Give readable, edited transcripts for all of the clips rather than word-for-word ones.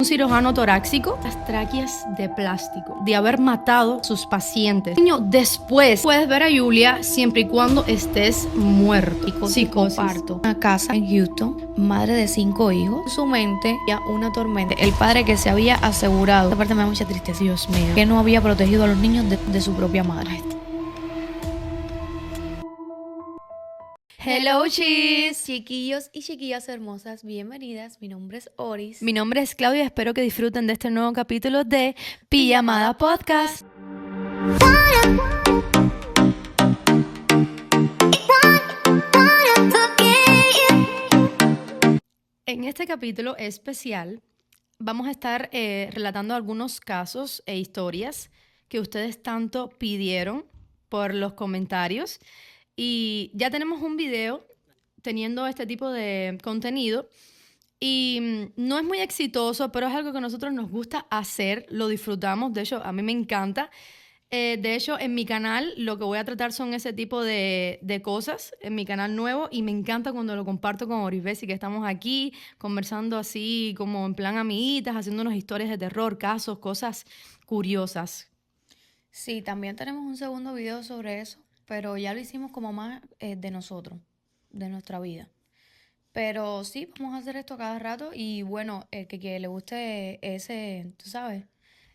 Un cirujano torácico, las tráqueas de plástico, de haber matado a sus pacientes. Después puedes ver a Julia siempre y cuando estés muerto. Psicosis. Comparto una casa en Houston, madre de 5 hijos. Su mente ya una tormenta. El padre que se había asegurado, esta parte me da mucha tristeza, Dios mío, que no había protegido a los niños de su propia madre. Hello, chis. Chiquillos y chiquillas hermosas, bienvenidas. Mi nombre es Oris. Mi nombre es Claudia y espero que disfruten de este nuevo capítulo de Pijamada Podcast. En este capítulo especial vamos a estar relatando algunos casos e historias que ustedes tanto pidieron por los comentarios. Y ya tenemos un video teniendo este tipo de contenido y no es muy exitoso, pero es algo que a nosotros nos gusta hacer, lo disfrutamos, de hecho a mí me encanta. De hecho en mi canal lo que voy a tratar son ese tipo de cosas, en mi canal nuevo, y me encanta cuando lo comparto con Oris y que estamos aquí conversando así como en plan amiguitas, haciéndonos historias de terror, casos, cosas curiosas. Sí, también tenemos un segundo video sobre eso, pero ya lo hicimos como más de nosotros, de nuestra vida. Pero sí, vamos a hacer esto cada rato y bueno, que le guste ese, tú sabes,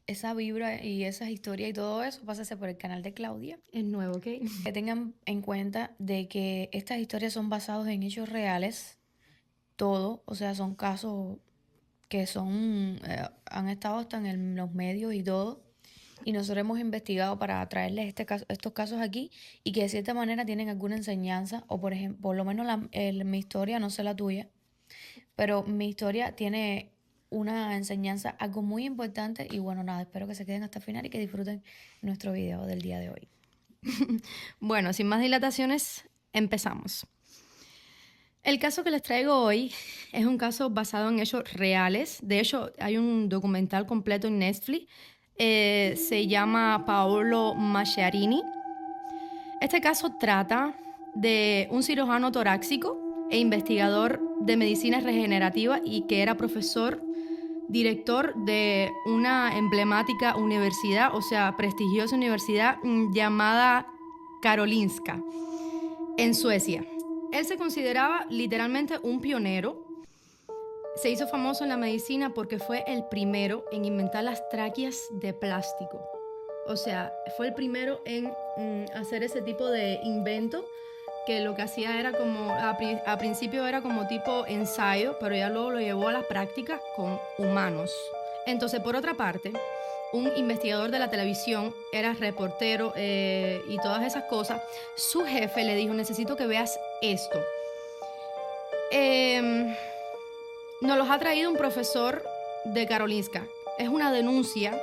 esa vibra y esas historias y todo eso, pásese por el canal de Claudia. Es nuevo, ¿ok? Que tengan en cuenta de que estas historias son basadas en hechos reales, todo, o sea, son casos que han estado hasta en los medios y todo. Y nosotros hemos investigado para traerles estos casos aquí y que de cierta manera tienen alguna enseñanza, o por ejemplo, por lo menos mi historia, no sé la tuya, pero mi historia tiene una enseñanza, algo muy importante. Y bueno, nada, espero que se queden hasta el final y que disfruten nuestro video del día de hoy. Bueno, sin más dilataciones, empezamos. El caso que les traigo hoy es un caso basado en hechos reales. De hecho, hay un documental completo en Netflix. Se llama Paolo Macchiarini. Este caso trata de un cirujano torácico e investigador de medicina regenerativa y que era profesor, director de una emblemática universidad, o sea, prestigiosa universidad llamada Karolinska, en Suecia. Él se consideraba literalmente un pionero. Se hizo famoso en la medicina porque fue el primero en inventar las tráqueas de plástico. O sea, fue el primero en hacer ese tipo de invento, que lo que hacía era como, a principio era como tipo ensayo, pero ya luego lo llevó a la práctica con humanos. Entonces, por otra parte, un investigador de la televisión, era reportero y todas esas cosas, su jefe le dijo: necesito que veas esto. Nos los ha traído un profesor de Karolinska. Es una denuncia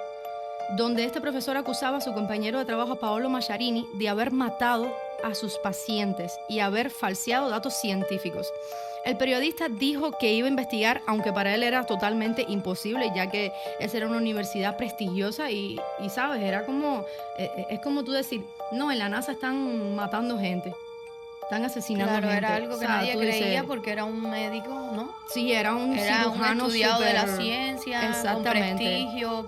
donde este profesor acusaba a su compañero de trabajo, Paolo Macchiarini, de haber matado a sus pacientes y haber falseado datos científicos. El periodista dijo que iba a investigar, aunque para él era totalmente imposible, ya que esa era una universidad prestigiosa y ¿sabes? Era como, es como tú decir, no, en la NASA están matando gente. Están asesinando Claro, gente. era algo que nadie creía porque era un médico, ¿no? Sí, era un cirujano estudiado super, de la ciencia, exactamente, con prestigio.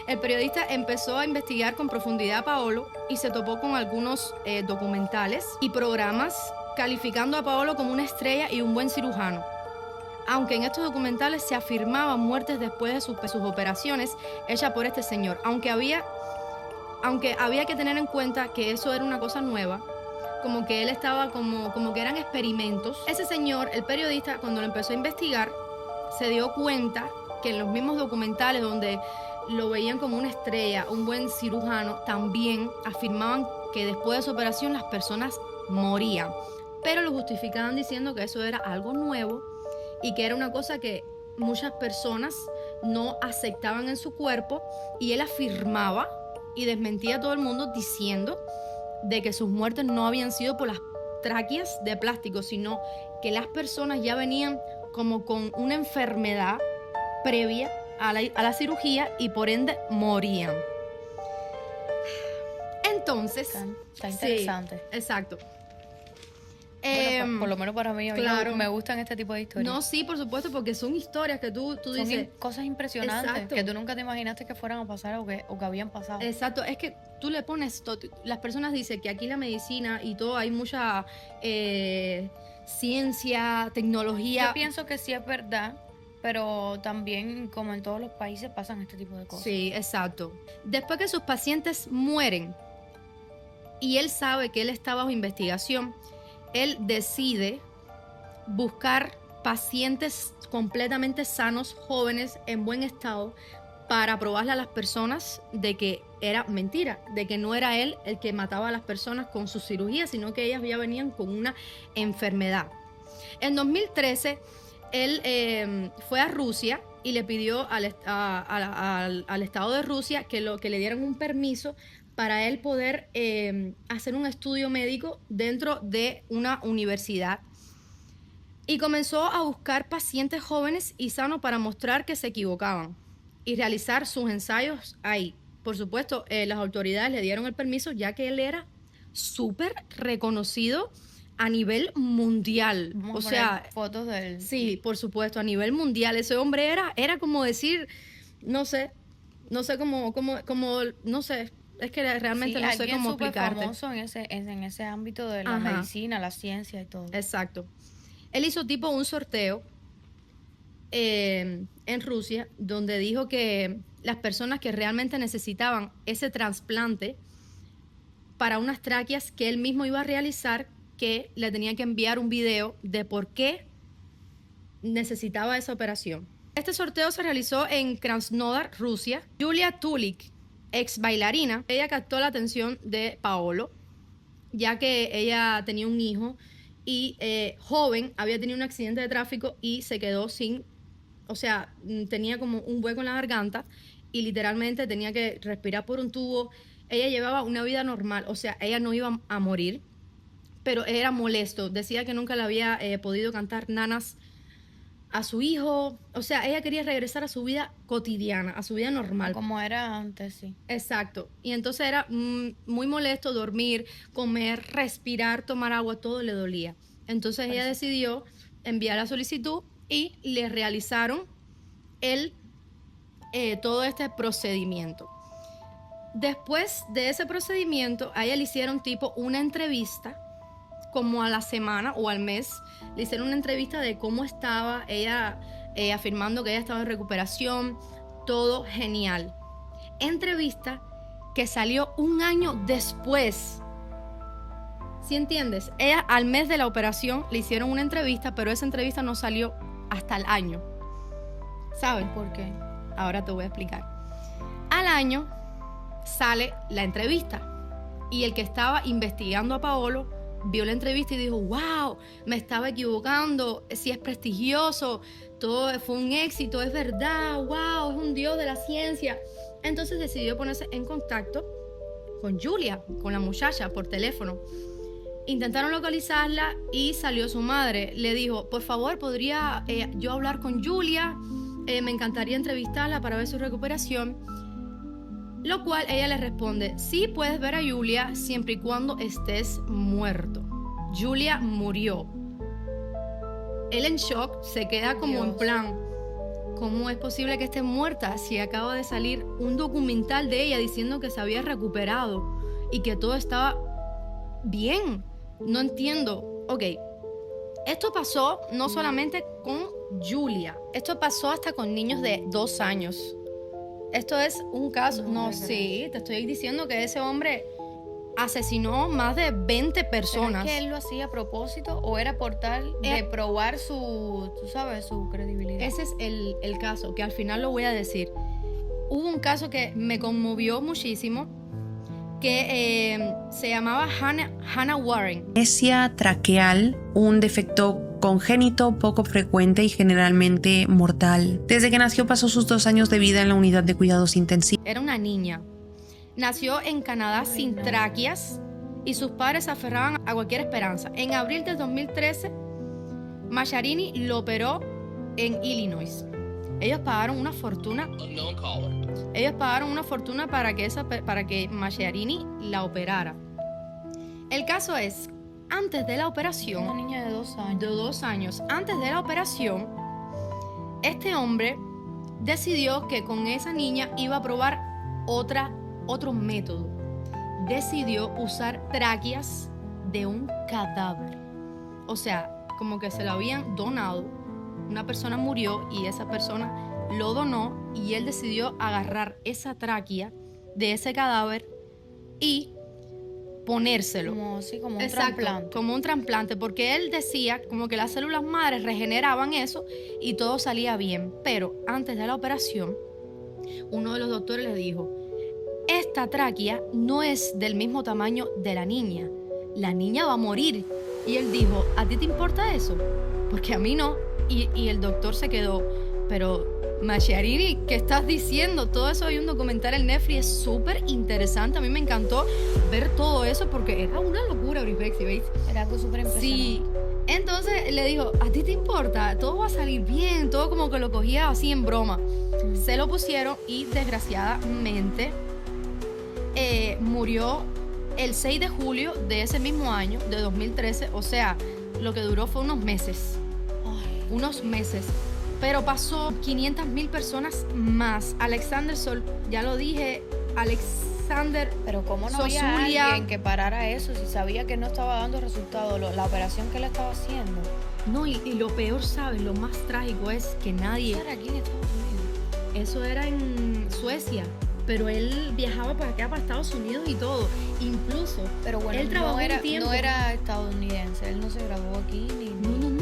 El periodista empezó a investigar con profundidad a Paolo y se topó con algunos documentales y programas calificando a Paolo como una estrella y un buen cirujano. Aunque en estos documentales se afirmaban muertes después de sus operaciones hechas por este señor. Aunque había que tener en cuenta que eso era una cosa nueva, como que él estaba como que eran experimentos. Ese señor, el periodista, cuando lo empezó a investigar, se dio cuenta que en los mismos documentales donde lo veían como una estrella, un buen cirujano, también afirmaban que después de su operación las personas morían. Pero lo justificaban diciendo que eso era algo nuevo y que era una cosa que muchas personas no aceptaban en su cuerpo, y él afirmaba y desmentía a todo el mundo diciendo de que sus muertes no habían sido por las tráqueas de plástico, sino que las personas ya venían como con una enfermedad previa a la cirugía y por ende morían. Entonces, Está interesante. Sí, exacto. Bueno, por lo menos para mí, a mí claro. me gustan este tipo de historias. No, sí, por supuesto, porque son historias que tú Son dices... cosas impresionantes Exacto. que tú nunca te imaginaste que fueran a pasar o que habían pasado. Exacto, es que tú le pones... Las personas dicen que aquí la medicina y todo, hay mucha ciencia, tecnología. Yo pienso que sí es verdad, pero también, como en todos los países, pasan este tipo de cosas. Sí, exacto. Después que sus pacientes mueren y él sabe que él está bajo investigación, él decide buscar pacientes completamente sanos, jóvenes, en buen estado, para probarle a las personas de que era mentira, de que no era él el que mataba a las personas con su cirugía, sino que ellas ya venían con una enfermedad. En 2013, él fue a Rusia y le pidió al Estado de Rusia que le dieran un permiso para él poder hacer un estudio médico dentro de una universidad. Y comenzó a buscar pacientes jóvenes y sanos para mostrar que se equivocaban y realizar sus ensayos ahí. Por supuesto, las autoridades le dieron el permiso ya que él era súper reconocido a nivel mundial. Vamos O a sea, poner fotos de él. sí, por supuesto, a nivel mundial. Ese hombre era como decir, no sé cómo, no sé, es que realmente Sí, no sé alguien cómo súper explicarte. famoso en ese ámbito de la Ajá. medicina, la ciencia y todo. Exacto. Él hizo tipo un sorteo en Rusia, donde dijo que las personas que realmente necesitaban ese trasplante para unas tráqueas que él mismo iba a realizar, que le tenía que enviar un video de por qué necesitaba esa operación. Este sorteo se realizó en Krasnodar, Rusia. Julia Tulik, ex bailarina, ella captó la atención de Paolo, ya que ella tenía un hijo y joven, había tenido un accidente de tráfico y se quedó sin, o sea, tenía como un hueco en la garganta y literalmente tenía que respirar por un tubo. Ella llevaba una vida normal, o sea, ella no iba a morir, pero era molesto. Decía que nunca le había podido cantar nanas a su hijo. O sea, ella quería regresar a su vida cotidiana, a su vida normal. Como era antes, sí. Exacto. Y entonces era muy molesto dormir, comer, respirar, tomar agua, todo le dolía. Entonces ella decidió enviar la solicitud y le realizaron todo este procedimiento. Después de ese procedimiento, a ella le hicieron tipo una entrevista, como a la semana o al mes, le hicieron una entrevista de cómo estaba, ella afirmando que ella estaba en recuperación, todo genial. Entrevista que salió un año después. ¿Sí entiendes? Ella al mes de la operación le hicieron una entrevista, pero esa entrevista no salió hasta el año. ¿Sabes por qué? Ahora te voy a explicar. Al año sale la entrevista y el que estaba investigando a Paolo vio la entrevista y dijo, wow, me estaba equivocando, sí es prestigioso, todo fue un éxito, es verdad, wow, es un dios de la ciencia. Entonces decidió ponerse en contacto con Julia, con la muchacha, por teléfono. Intentaron localizarla y salió su madre. Le dijo, por favor, ¿podría yo hablar con Julia? Me encantaría entrevistarla para ver su recuperación. Lo cual ella le responde, sí puedes ver a Julia siempre y cuando estés muerto. Julia murió. Él en shock se queda como en plan, ¿cómo es posible que esté muerta si acaba de salir un documental de ella diciendo que se había recuperado y que todo estaba bien? No entiendo. Ok, esto pasó no solamente con Julia, esto pasó hasta con niños de 2 años. Esto es un caso, no, sí, te estoy diciendo que ese hombre asesinó más de 20 personas. ¿Pero es que él lo hacía a propósito o era por tal de probar su, tú sabes, su credibilidad? Ese es el caso, que al final lo voy a decir. Hubo un caso que me conmovió muchísimo, que se llamaba Hannah Warren. Amnesia traqueal, un defecto congénito poco frecuente y generalmente mortal. Desde que nació pasó sus 2 años de vida en la unidad de cuidados intensivos. Era una niña. Nació en Canadá sin tráqueas y sus padres se aferraban a cualquier esperanza. En abril del 2013, Macharini lo operó en Illinois. Ellos pagaron una fortuna. Ellos pagaron una fortuna para que Macharini la operara. El caso es, antes de la Una operación, niña de 2 años. de 2 años, antes de la operación, este hombre decidió que con esa niña iba a probar otro método. Decidió usar tráqueas de un cadáver. O sea, como que se lo habían donado. Una persona murió y esa persona lo donó y él decidió agarrar esa tráquea de ese cadáver y ponérselo. Como un Exacto, trasplante. como un trasplante, porque él decía como que las células madres regeneraban eso y todo salía bien. Pero antes de la operación, uno de los doctores le dijo, esta tráquea no es del mismo tamaño de la niña. La niña va a morir. Y él dijo, ¿a ti te importa eso? Porque a mí no. Y el doctor se quedó, pero Machariri, ¿qué estás diciendo? Todo eso hay un documental en Netflix, es súper interesante. A mí me encantó ver todo eso porque era una locura, Oriflexi, ¿veis? Era algo súper impresionante. Sí. Entonces le dijo, ¿a ti te importa? Todo va a salir bien, todo como que lo cogía así en broma. Se lo pusieron y desgraciadamente murió el 6 de julio de ese mismo año, de 2013. O sea, lo que duró fue unos meses. Unos meses. Pero pasó 500,000 personas más. Alexander Sol, ya lo dije, Alexander Pero ¿cómo no había Sosulia. alguien que parara eso si sabía que no estaba dando resultado la operación que él estaba haciendo? No, y lo peor, ¿sabes? Lo más trágico es que nadie... Eso era aquí en Estados Unidos. Eso era en Suecia. Pero él viajaba para acá, para Estados Unidos y todo. Incluso, Pero bueno, él trabajó un tiempo. no era estadounidense, él no se graduó aquí ni... No.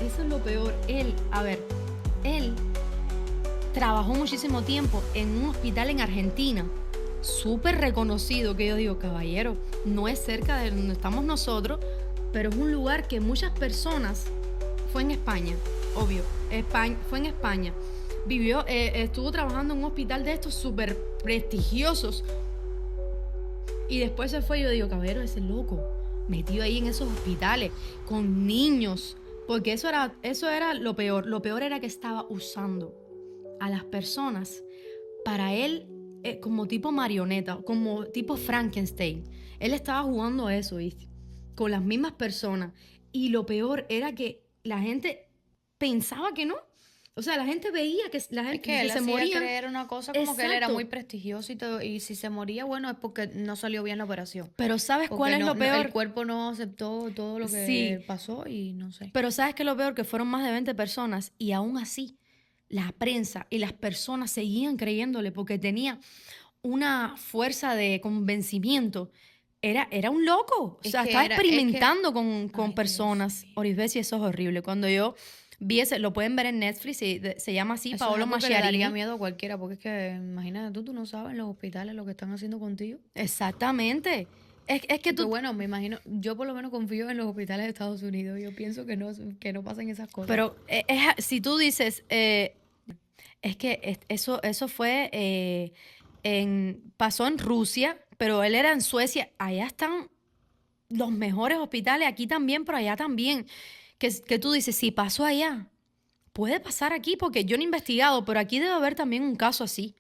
Eso es lo peor. Él trabajó muchísimo tiempo en un hospital en Argentina, súper reconocido, que yo digo, caballero, no es cerca de donde estamos nosotros, pero es un lugar que muchas personas... Fue en España, obvio. Fue en España. Estuvo trabajando en un hospital de estos súper prestigiosos. Y después se fue y yo digo, caballero, ese loco, metido ahí en esos hospitales, con niños. Porque eso era lo peor. Lo peor era que estaba usando a las personas para él como tipo marioneta, como tipo Frankenstein. Él estaba jugando a eso, ¿viste? Con las mismas personas. Y lo peor era que la gente pensaba que no. O sea, la gente veía que la gente Es que él se hacía moría. creer una cosa como que él era Exacto. muy prestigioso y todo, y si se moría, bueno, es porque no salió bien la operación. Pero ¿sabes Porque cuál es lo peor? el cuerpo no aceptó todo lo que Sí. pasó y no sé. Pero ¿sabes qué es lo peor? Que fueron más de 20 personas y aún así la prensa y las personas seguían creyéndole porque tenía una fuerza de convencimiento. Era un loco. O Es sea, que estaba era- experimentando con Ay, Dios personas. mío. Orisbesi, eso es horrible. Cuando yo vi ese, lo pueden ver en Netflix, se llama así, Eso Paolo es algo que le daría Macchiarini. miedo a cualquiera, porque es que, imagínate tú no sabes en los hospitales lo que están haciendo contigo. Exactamente. Es que Porque tú... bueno, me imagino, yo por lo menos confío en los hospitales de Estados Unidos. Yo pienso que no pasen esas cosas. Pero si tú dices, es que eso fue, pasó en Rusia, pero él era en Suecia. Allá están los mejores hospitales, aquí también, pero allá también. Que tú dices, si pasó allá, puede pasar aquí, porque yo no he investigado, pero aquí debe haber también un caso así.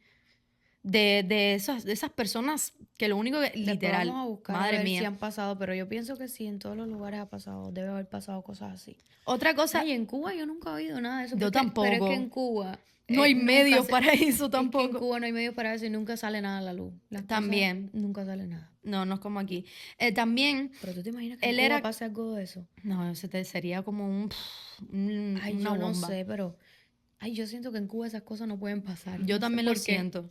De esas personas que lo único que, Después literal, vamos a buscar a madre ver mía. si han pasado, pero yo pienso que sí, en todos los lugares ha pasado, debe haber pasado cosas así. Otra cosa, Ay, en Cuba yo nunca he oído nada de eso. Yo Pero es tampoco. que en Cuba no hay nunca medios se- para eso es que en tampoco. Cuba no hay medios para eso y nunca sale nada a la luz. Las cosas También. nunca sale nada. No es como aquí. También, Pero tú te imaginas que en él Cuba era... pase algo de eso. No, sería como Ay, una yo no bomba. sé, pero ay, yo siento que en Cuba esas cosas no pueden pasar. Yo No sé también lo por qué. siento.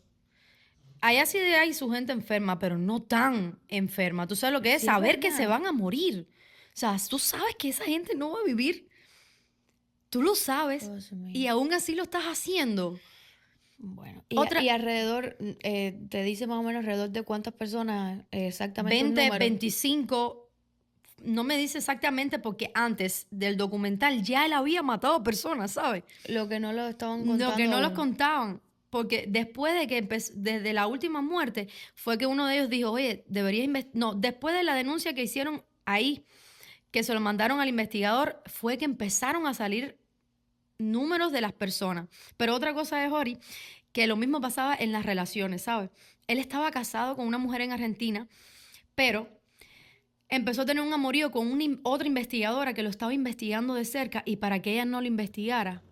Allá sí hay su gente enferma, pero no tan enferma. Tú sabes lo que es Sí, saber que se ¿verdad? van a morir. O sea, tú sabes que esa gente no va a vivir. Tú lo sabes Dios mío. y aún así lo estás haciendo. Bueno, Otra- y alrededor, te dice más o menos alrededor de cuántas personas exactamente un 20, número. 25, no me dice exactamente porque antes del documental ya él había matado personas, ¿sabes? Lo que no lo estaban contando. Lo que no los aún. contaban. Porque después de que desde la última muerte, fue que uno de ellos dijo, oye, deberías investigar. No, después de la denuncia que hicieron ahí, que se lo mandaron al investigador, fue que empezaron a salir números de las personas. Pero otra cosa es, Ori, que lo mismo pasaba en las relaciones, ¿sabes? Él estaba casado con una mujer en Argentina, pero empezó a tener un amorío con otra investigadora que lo estaba investigando de cerca y para que ella no lo investigara,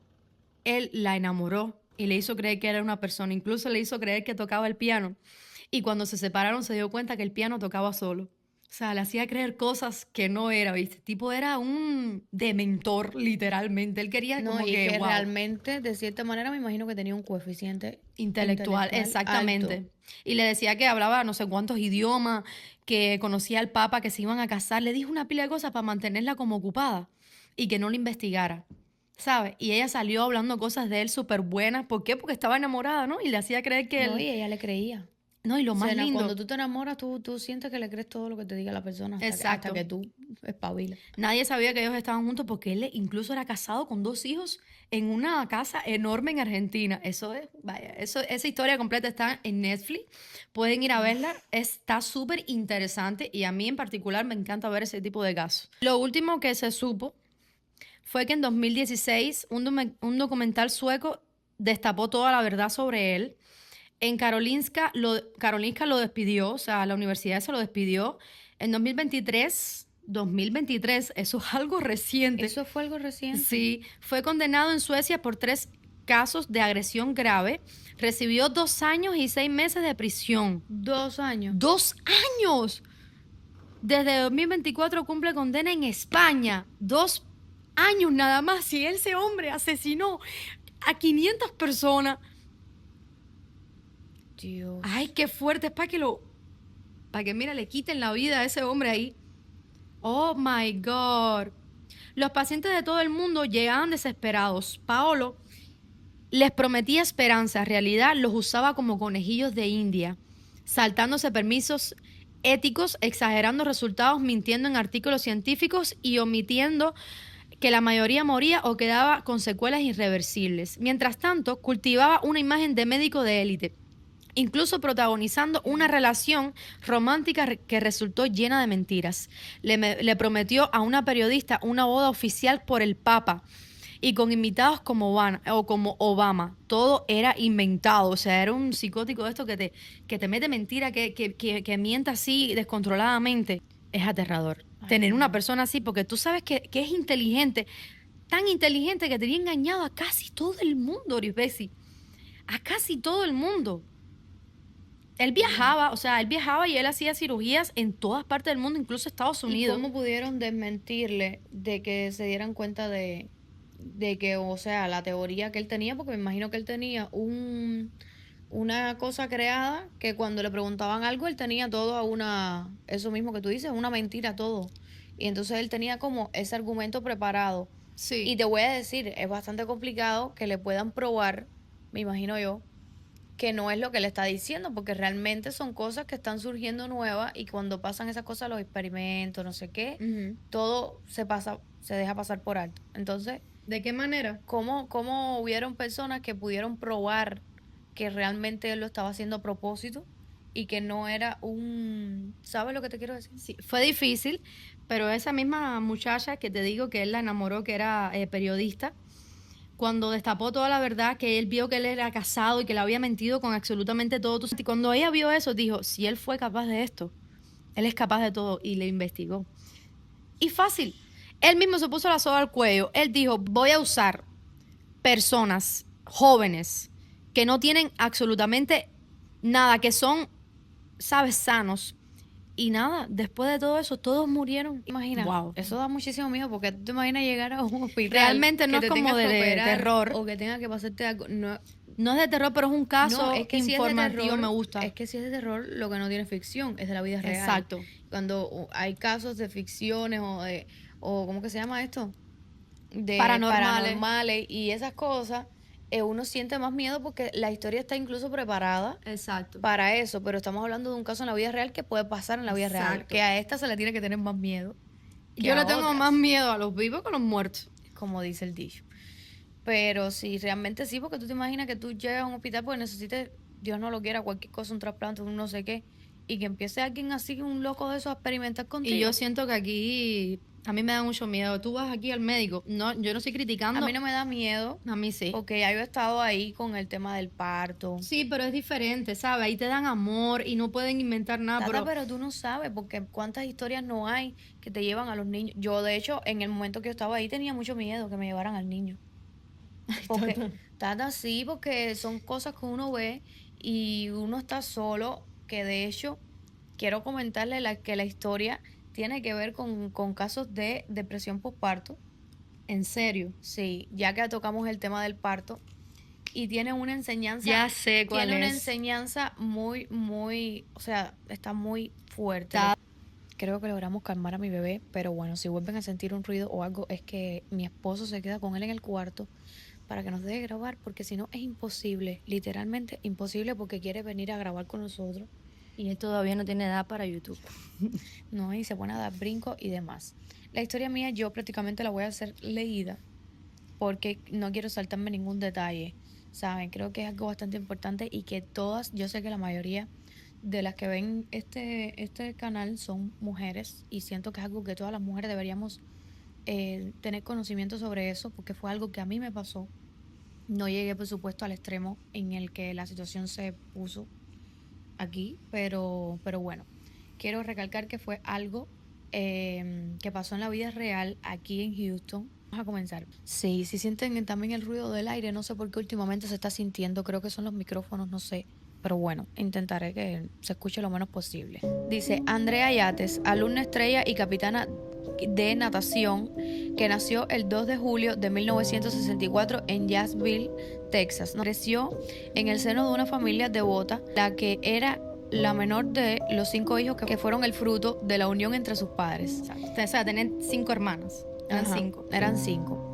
él la enamoró y le hizo creer que era una persona. Incluso le hizo creer que tocaba el piano. Y cuando se separaron se dio cuenta que el piano tocaba solo. O sea, le hacía creer cosas que no era, ¿viste? El tipo era un dementor, literalmente. Él quería No, como y que, que wow, realmente, de cierta manera, me imagino que tenía un coeficiente intelectual, exactamente. alto. Y le decía que hablaba no sé cuántos idiomas, que conocía al papa, que se iban a casar. Le dijo una pila de cosas para mantenerla como ocupada y que no la investigara, ¿sabes? Y ella salió hablando cosas de él súper buenas. ¿Por qué? Porque estaba enamorada, ¿no? Y le hacía creer que No, y él... ella le creía. No, y lo O más sea, lindo... cuando tú te enamoras, tú sientes que le crees todo lo que te diga la persona hasta Exacto. que tú espabilas. Nadie sabía que ellos estaban juntos porque él incluso era casado con 2 hijos en una casa enorme en Argentina. Eso es, vaya, esa historia completa está en Netflix. Pueden ir a verla. Está súper interesante y a mí en particular me encanta ver ese tipo de casos. Lo último que se supo fue que en 2016 un documental sueco destapó toda la verdad sobre él. En Karolinska lo despidió, o sea, la universidad se lo despidió. En 2023, eso es algo reciente. Eso fue algo reciente. Sí, fue condenado en Suecia por 3 casos de agresión grave. Recibió 2 años y 6 meses de prisión. 2 años. 2 años. Desde 2024 cumple condena en España. 2 años nada más. Si ese hombre asesinó a 500 personas. Dios. Ay, qué fuerte. Es para que, mira, le quiten la vida a ese hombre ahí. Oh, my God. Los pacientes de todo el mundo llegaban desesperados. Paolo les prometía esperanza. En realidad los usaba como conejillos de India, saltándose permisos éticos, exagerando resultados, mintiendo en artículos científicos y omitiendo que la mayoría moría o quedaba con secuelas irreversibles. Mientras tanto, cultivaba una imagen de médico de élite, incluso protagonizando una relación romántica que resultó llena de mentiras. Le prometió a una periodista una boda oficial por el Papa y con invitados como Obama. Todo era inventado, o sea, era un psicótico de esto que te mete mentira, que mienta así descontroladamente. Es aterrador tener una persona así, porque tú sabes que es inteligente, tan inteligente que tenía engañado a casi todo el mundo, Orisbesi. A casi todo el mundo. Él viajaba y él hacía cirugías en todas partes del mundo, incluso Estados ¿Y Unidos. cómo pudieron desmentirle de que se dieran cuenta de que, o sea, la teoría que él tenía? Porque me imagino que él tenía una cosa creada que cuando le preguntaban algo, él tenía todo eso mismo que tú dices, una mentira todo. Y entonces él tenía como ese argumento preparado. Sí. Y te voy a decir, es bastante complicado que le puedan probar, me imagino yo, que no es lo que le está diciendo, porque realmente son cosas que están surgiendo nuevas y cuando pasan esas cosas, los experimentos, no sé qué, todo se deja pasar por alto. Entonces, ¿De qué manera? ¿cómo hubieron personas que pudieron probar que realmente él lo estaba haciendo a propósito y que no era ¿sabes lo que te quiero decir? Sí, fue difícil, pero esa misma muchacha que te digo que él la enamoró, que era periodista, cuando destapó toda la verdad, que él vio que él era casado y que le había mentido con absolutamente todo. Y cuando ella vio eso, dijo, si él fue capaz de esto, él es capaz de todo, y le investigó. Y fácil, él mismo se puso la soga al cuello. Él dijo, voy a usar personas jóvenes que no tienen absolutamente nada, que son, sabes, sanos. Y nada, después de todo eso, todos murieron. Imagina, Wow. eso da muchísimo miedo porque tú te imaginas llegar a un hospital. Realmente no que es te como tengas que de operar terror. o que tenga que pasarte algo. No, No es de terror, pero es un caso es que si es de informativo, terror, me gusta. Es que si es de terror, lo que no tiene ficción, es de la vida real. Exacto. Cuando hay casos de ficciones o ¿cómo que se llama esto? De Paranormales. y esas cosas, uno siente más miedo porque la historia está incluso preparada Exacto. para eso, pero estamos hablando de un caso en la vida real que puede pasar en la vida real, Exacto. que a esta se le tiene que tener más miedo. que Yo a le tengo otras, más miedo a los vivos que a los muertos. como dice el dicho. Pero sí, realmente sí, porque tú te imaginas que tú llegas a un hospital porque necesites, Dios no lo quiera, cualquier cosa, un trasplante, un no sé qué, y que empiece alguien así, un loco de esos, a experimentar contigo. Y yo siento que aquí A mí me da mucho miedo. Tú vas aquí al médico. No, yo no estoy criticando. A mí no me da miedo, A mí sí. porque ya yo he estado ahí con el tema del parto. Sí, pero es diferente, ¿sabes? Ahí te dan amor y no pueden inventar nada. Tata, pero tú no sabes, porque cuántas historias no hay que te llevan a los niños. Yo, de hecho, en el momento que yo estaba ahí tenía mucho miedo que me llevaran al niño. Porque, Tata, sí, porque son cosas que uno ve y uno está solo, que de hecho, quiero comentarle que la historia tiene que ver con casos de depresión postparto. En serio. Sí, ya que tocamos el tema del parto. Y tiene una enseñanza. Ya sé cuál Tiene una es. enseñanza muy, muy, o sea, está muy fuerte. Creo que logramos calmar a mi bebé, pero bueno, si vuelven a sentir un ruido o algo, es que mi esposo se queda con él en el cuarto para que nos deje grabar, porque si no es imposible, literalmente imposible, porque quiere venir a grabar con nosotros. Y él todavía no tiene edad para YouTube. No, y se pone a dar brincos y demás. La historia mía yo prácticamente la voy a hacer leída porque no quiero saltarme ningún detalle, ¿saben? Creo que es algo bastante importante y que todas, yo sé que la mayoría de las que ven este canal son mujeres y siento que es algo que todas las mujeres deberíamos tener conocimiento sobre eso, porque fue algo que a mí me pasó. No llegué, por supuesto, al extremo en el que la situación se puso aquí, pero bueno, quiero recalcar que fue algo que pasó en la vida real aquí en Houston. Vamos a comenzar. Sí, si sienten también el ruido del aire, no sé por qué últimamente se está sintiendo, creo que son los micrófonos, no sé. Pero bueno, intentaré que se escuche lo menos posible. Dice Andrea Yates, alumna estrella y capitana de natación, que nació el 2 de julio de 1964 en Jacksonville, Texas. Creció en el seno de una familia devota, la que era la menor de los 5 hijos que fueron el fruto de la unión entre sus padres. O sea, tener 5 hermanos. Eran 5. Eran 5.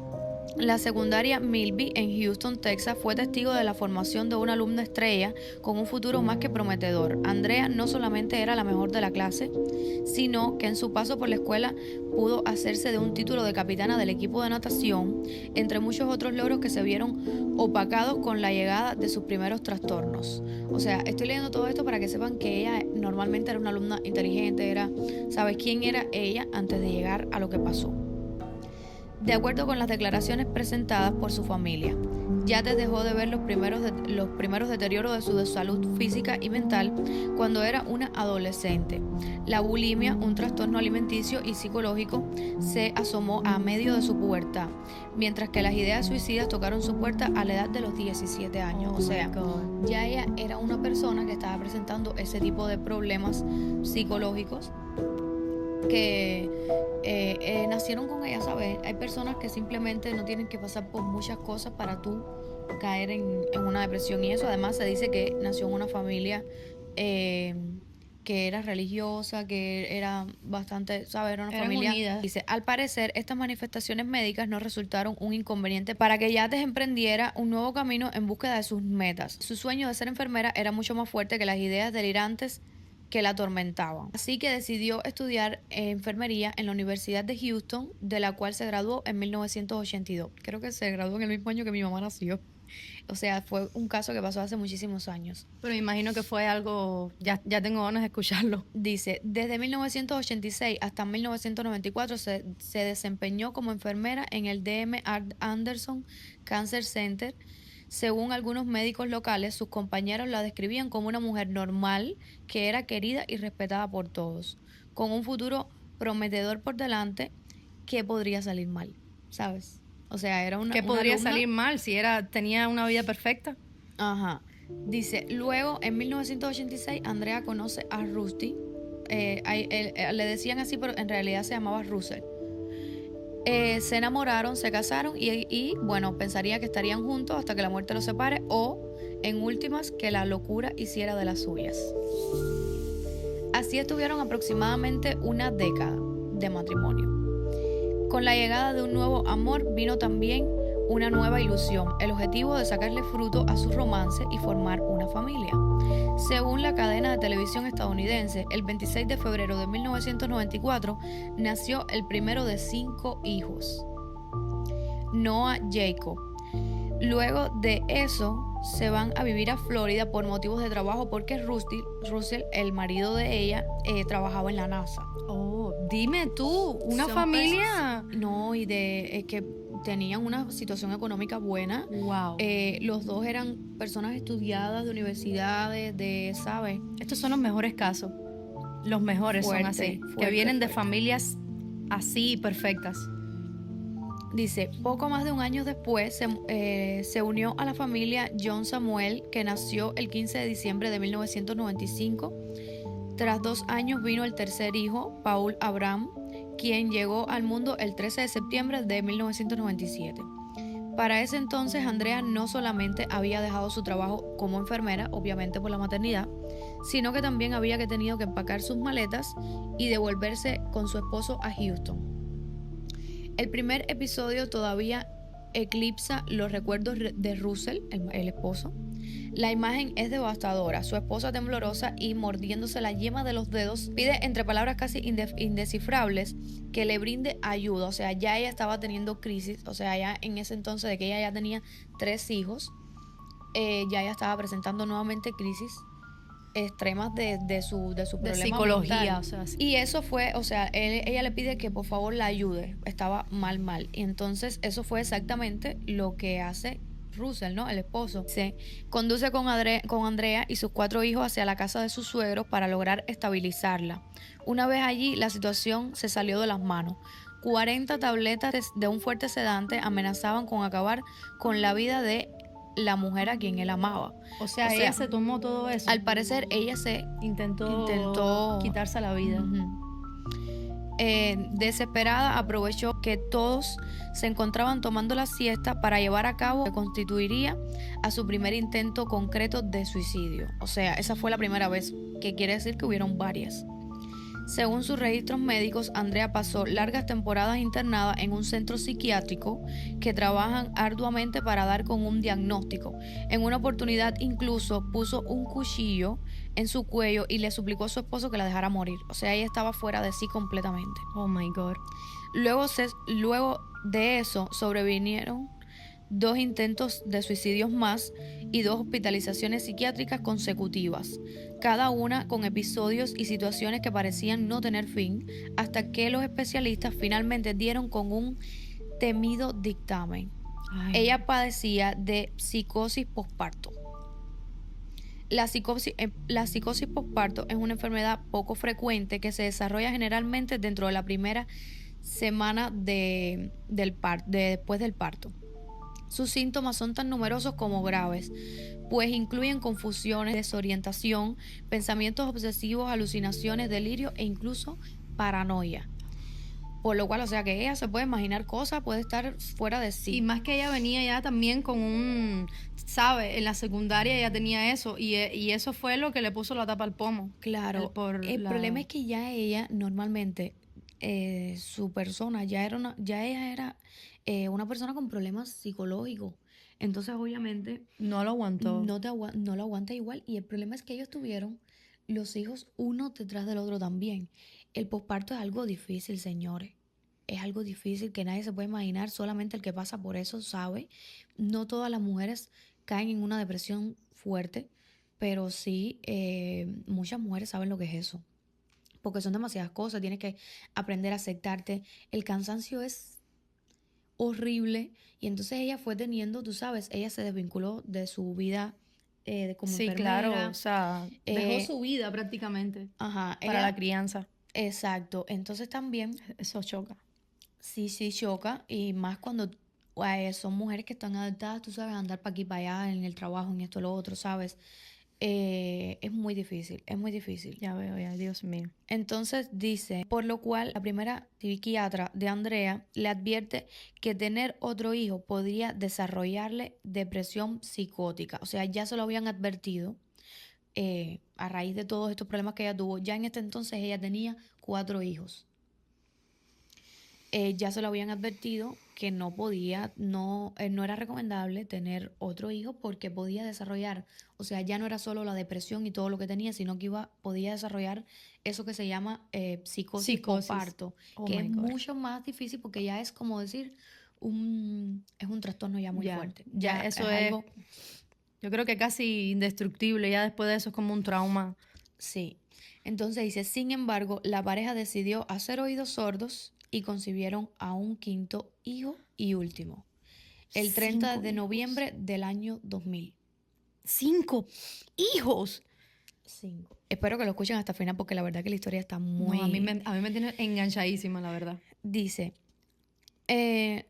La secundaria Milby en Houston, Texas, fue testigo de la formación de una alumna estrella con un futuro más que prometedor. Andrea no solamente era la mejor de la clase, sino que en su paso por la escuela pudo hacerse de un título de capitana del equipo de natación, entre muchos otros logros que se vieron opacados con la llegada de sus primeros trastornos. O sea, estoy leyendo todo esto para que sepan que ella normalmente era una alumna inteligente, ¿sabes quién era ella antes de llegar a lo que pasó? De acuerdo con las declaraciones presentadas por su familia, Yates dejó de ver los primeros deterioros de su salud física y mental cuando era una adolescente. La bulimia, un trastorno alimenticio y psicológico, se asomó a medio de su pubertad, mientras que las ideas suicidas tocaron su puerta a la edad de los 17 años. O sea, ya ella era una persona que estaba presentando ese tipo de problemas psicológicos que nacieron con ella, ¿sabes? Hay personas que simplemente no tienen que pasar por muchas cosas para tú caer en una depresión, y eso además se dice que nació en una familia que era religiosa, que era bastante, ¿sabes? Era una familia unida. Dice, al parecer, estas manifestaciones médicas no resultaron un inconveniente para que Yates emprendiera un nuevo camino en búsqueda de sus metas. Su sueño de ser enfermera era mucho más fuerte que las ideas delirantes que la atormentaban. Así que decidió estudiar enfermería en la Universidad de Houston, de la cual se graduó en 1982. Creo que se graduó en el mismo año que mi mamá nació. O sea, fue un caso que pasó hace muchísimos años. Pero me imagino que fue algo, ya tengo ganas de escucharlo. Dice, desde 1986 hasta 1994 se desempeñó como enfermera en el DM Anderson Cancer Center. Según algunos médicos locales, sus compañeros la describían como una mujer normal que era querida y respetada por todos, con un futuro prometedor por delante que podría salir mal, ¿sabes? O sea, era una... ¿Qué podría alumna, salir mal si tenía una vida perfecta? Ajá. Dice, luego en 1986 Andrea conoce a Rusty. Le decían así, pero en realidad se llamaba Russell. Se enamoraron, se casaron y bueno, pensaría que estarían juntos hasta que la muerte los separe o, en últimas, que la locura hiciera de las suyas. Así estuvieron aproximadamente una década de matrimonio. Con la llegada de un nuevo amor vino también una nueva ilusión, el objetivo de sacarle fruto a su romance y formar una familia. Según la cadena de televisión estadounidense, el 26 de febrero de 1994 nació el primero de 5 hijos, Noah Jacob. Luego de eso, se van a vivir a Florida por motivos de trabajo porque Russell, el marido de ella, trabajaba en la NASA. Oh, dime tú, una Son familia. No, y de que tenían una situación económica buena. Wow. Los dos eran personas estudiadas de universidades, ¿sabes? Estos son los mejores casos. Los mejores son así. Que Fuerte, vienen de fuerte. familias así perfectas. Dice, poco más de un año después se unió a la familia John Samuel, que nació el 15 de diciembre de 1995. Tras 2 años vino el tercer hijo, Paul Abraham, quien llegó al mundo el 13 de septiembre de 1997. Para ese entonces, Andrea no solamente había dejado su trabajo como enfermera, obviamente por la maternidad, sino que también había tenido que empacar sus maletas y devolverse con su esposo a Houston. El primer episodio todavía eclipsa los recuerdos de Russell, el esposo. La imagen es devastadora. Su esposa temblorosa y mordiéndose la yema de los dedos pide entre palabras casi indescifrables que le brinde ayuda. O sea, ya ella estaba teniendo crisis. O sea, ya en ese entonces de que ella ya tenía 3 hijos, ya ella estaba presentando nuevamente crisis extremas de su problema psicología, mental. o sea, sí. Y eso fue, o sea, ella le pide que por favor la ayude. Estaba mal. Y entonces eso fue exactamente lo que hace Russell, ¿no? El esposo. Se conduce con Andrea y sus 4 hijos hacia la casa de sus suegros para lograr estabilizarla. Una vez allí, la situación se salió de las manos. 40 tabletas de un fuerte sedante amenazaban con acabar con la vida de la mujer a quien él amaba. O sea, ella se tomó todo eso. Al parecer, ella se intentó quitarse la vida. Desesperada, aprovechó que todos se encontraban tomando la siesta para llevar a cabo lo que constituiría a su primer intento concreto de suicidio. O sea, esa fue la primera vez, que quiere decir que hubieron varias. Según sus registros médicos, Andrea pasó largas temporadas internada en un centro psiquiátrico que trabajan arduamente para dar con un diagnóstico. En una oportunidad incluso puso un cuchillo en su cuello y le suplicó a su esposo que la dejara morir. O sea, ella estaba fuera de sí completamente. Oh my God. Luego de eso sobrevinieron 2 intentos de suicidios más y 2 hospitalizaciones psiquiátricas consecutivas, cada una con episodios y situaciones que parecían no tener fin, hasta que los especialistas finalmente dieron con un temido dictamen. Ay. Ella padecía de psicosis posparto. La psicosis posparto es una enfermedad poco frecuente que se desarrolla generalmente dentro de la primera semana después del parto. Sus síntomas son tan numerosos como graves, pues incluyen confusiones, desorientación, pensamientos obsesivos, alucinaciones, delirio e incluso paranoia. Por lo cual, o sea, que ella se puede imaginar cosas, puede estar fuera de sí. Y más que ella venía ya también con ¿sabe? En la secundaria ella tenía eso y eso fue lo que le puso la tapa al pomo. Claro, el problema es que ya ella normalmente, su persona, ella era una persona con problemas psicológicos. Entonces, obviamente, no lo aguantó. No lo aguanta igual. Y el problema es que ellos tuvieron los hijos uno detrás del otro también. El posparto es algo difícil, señores. Es algo difícil que nadie se puede imaginar. Solamente el que pasa por eso sabe. No todas las mujeres caen en una depresión fuerte, pero sí muchas mujeres saben lo que es eso. Porque son demasiadas cosas. Tienes que aprender a aceptarte. El cansancio es horrible. Y entonces ella fue teniendo, tú sabes, ella se desvinculó de su vida como sí, enfermera. Claro, o sea, dejó su vida prácticamente para la crianza. Exacto, entonces también eso choca. Sí, choca, y más cuando son mujeres que están adaptadas, tú sabes, a andar para aquí, para allá, en el trabajo, en esto, lo otro, ¿sabes? Es muy difícil, es muy difícil. Ya veo, ya, Dios mío. Entonces dice, por lo cual la primera psiquiatra de Andrea le advierte que tener otro hijo podría desarrollarle depresión psicótica. O sea, ya se lo habían advertido a raíz de todos estos problemas que ella tuvo. Ya en este entonces ella tenía 4 hijos. Ya se lo habían advertido que no era recomendable tener otro hijo porque podía desarrollar, o sea, ya no era solo la depresión y todo lo que tenía, sino que podía desarrollar eso que se llama psicosis posparto, que es mucho más difícil porque ya es como decir es un trastorno ya muy Ya, fuerte. ya eso es, algo, yo creo que casi indestructible, ya después de eso es como un trauma. sí. Entonces dice, sin embargo, la pareja decidió hacer oídos sordos y concibieron a un quinto hijo y último, el 30 5 de hijos. noviembre del año 2000. 5 hijos. 5. Espero que lo escuchen hasta el final porque la verdad que la historia está muy... No, a mí me tiene enganchadísima, la verdad. Dice,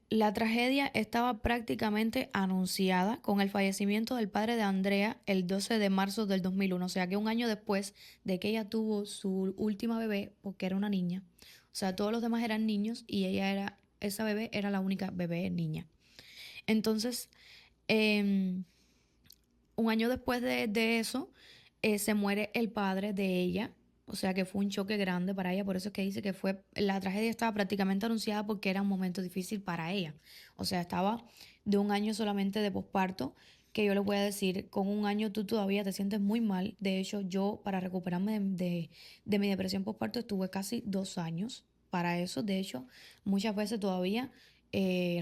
la tragedia estaba prácticamente anunciada con el fallecimiento del padre de Andrea el 12 de marzo del 2001, o sea que un año después de que ella tuvo su última bebé, porque era una niña, o sea, todos los demás eran niños y esa bebé era la única bebé niña. Entonces, em, un año después de eso, se muere el padre de ella. O sea que fue un choque grande para ella. Por eso es que dice que la tragedia estaba prácticamente anunciada porque era un momento difícil para ella. O sea, estaba de un año solamente de posparto, que yo les voy a decir, con un año tú todavía te sientes muy mal. De hecho, yo para recuperarme de mi depresión posparto estuve casi 2 años para eso. De hecho, muchas veces todavía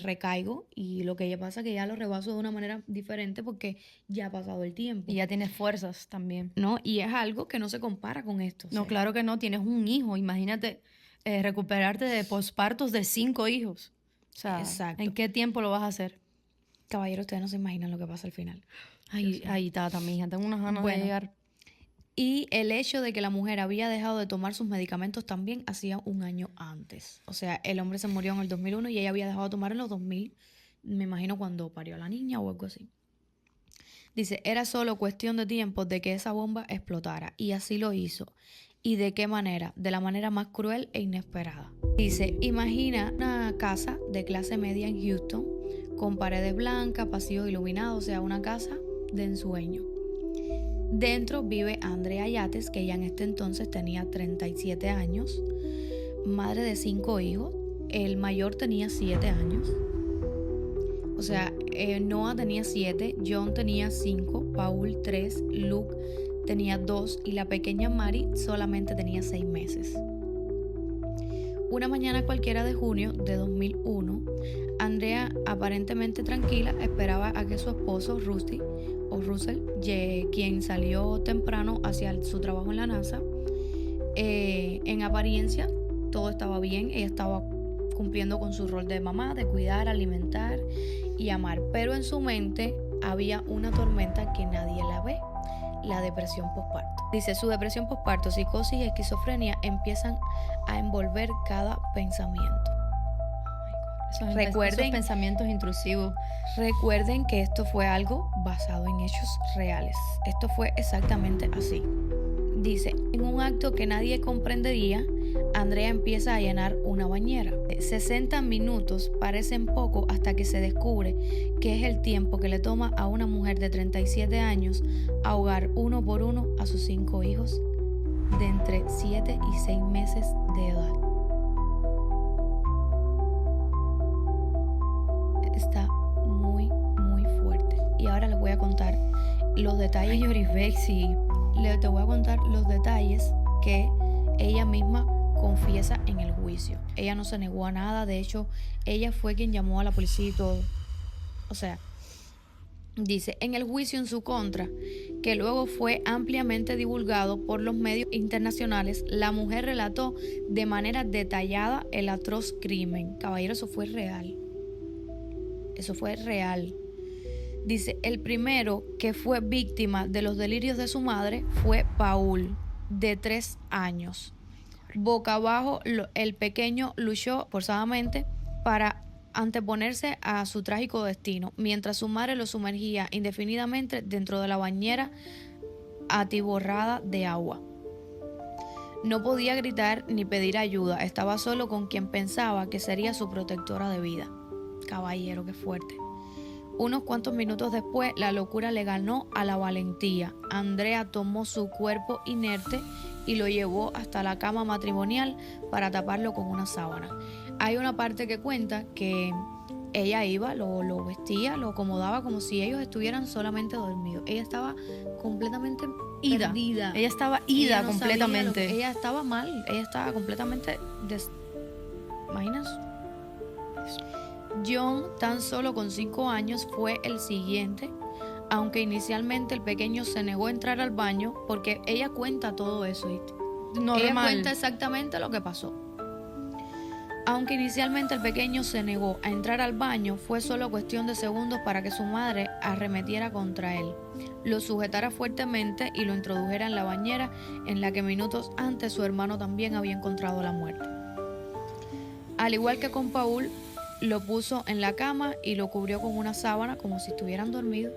recaigo y lo que ya pasa es que ya lo rebaso de una manera diferente porque ya ha pasado el tiempo, Y ya tienes fuerzas también. ¿no? Y es algo que no se compara con esto. o No, sea, claro que no, tienes un hijo. Imagínate recuperarte de pospartos de 5 hijos. O sea, Exacto. ¿en qué tiempo lo vas a hacer? Caballeros, ustedes no se imaginan lo que pasa al final. Ay, ay, tata, mija, tengo unas ganas Bueno. de llegar. Y el hecho de que la mujer había dejado de tomar sus medicamentos también hacía un año antes. O sea, el hombre se murió en el 2001 y ella había dejado de tomar en los 2000, me imagino cuando parió a la niña o algo así. Dice, era solo cuestión de tiempo de que esa bomba explotara. Y así lo hizo. ¿Y de qué manera? De la manera más cruel e inesperada. Dice, imagina una casa de clase media en Houston, con paredes blancas, pasillos iluminados, o sea, una casa de ensueño. Dentro vive Andrea Yates, que ya en este entonces tenía 37 años, madre de 5 hijos. El mayor tenía 7 años. O sea, Noah tenía 7, John tenía 5, Paul 3, Luke tenía 2 y la pequeña Mari solamente tenía 6 meses. Una mañana cualquiera de junio de 2001, Andrea, aparentemente tranquila, esperaba a que su esposo Rusty o Russell, quien salió temprano hacia su trabajo en la NASA, en apariencia todo estaba bien, ella estaba cumpliendo con su rol de mamá, de cuidar, alimentar y amar, pero en su mente había una tormenta que nadie la ve, la depresión posparto. Dice, su depresión posparto, psicosis y esquizofrenia empiezan a envolver cada pensamiento. Esos pensamientos intrusivos. Recuerden que esto fue algo basado en hechos reales. Esto fue exactamente así. Dice, en un acto que nadie comprendería, Andrea empieza a llenar una bañera. 60 minutos parecen poco hasta que se descubre que es el tiempo que le toma a una mujer de 37 años ahogar uno por uno a sus 5 hijos de entre 7 y 6 meses de edad. Está muy, muy fuerte. Y ahora les voy a contar los detalles. Ay, Yoribexi. Te voy a contar los detalles que ella misma confiesa en el juicio. Ella no se negó a nada, de hecho, ella fue quien llamó a la policía y todo. O sea, dice, en el juicio en su contra, que luego fue ampliamente divulgado por los medios internacionales, la mujer relató de manera detallada el atroz crimen. Caballero, eso fue real. Eso fue real. Dice, el primero que fue víctima de los delirios de su madre fue Paul, de 3 años. Boca abajo, el pequeño luchó forzadamente para anteponerse a su trágico destino, mientras su madre lo sumergía indefinidamente dentro de la bañera atiborrada de agua. No podía gritar ni pedir ayuda, estaba solo con quien pensaba que sería su protectora de vida. Caballero, qué fuerte. Unos cuantos minutos después, la locura le ganó a la valentía. Andrea tomó su cuerpo inerte y lo llevó hasta la cama matrimonial para taparlo con una sábana. Hay una parte que cuenta que ella iba, lo vestía, lo acomodaba como si ellos estuvieran solamente dormidos. Ella estaba completamente perdida. Ella estaba ida no completamente. ella estaba mal, ella estaba completamente... ¿Imaginas? John, tan solo con 5 años, fue el siguiente, aunque inicialmente el pequeño se negó a entrar al baño porque ella cuenta todo eso, ¿viste? Ella cuenta exactamente lo que pasó. Aunque inicialmente el pequeño se negó a entrar al baño, fue solo cuestión de segundos para que su madre arremetiera contra él, lo sujetara fuertemente y lo introdujera en la bañera en la que minutos antes su hermano también había encontrado la muerte. Al igual que con Paul, lo puso en la cama y lo cubrió con una sábana como si estuvieran dormidos.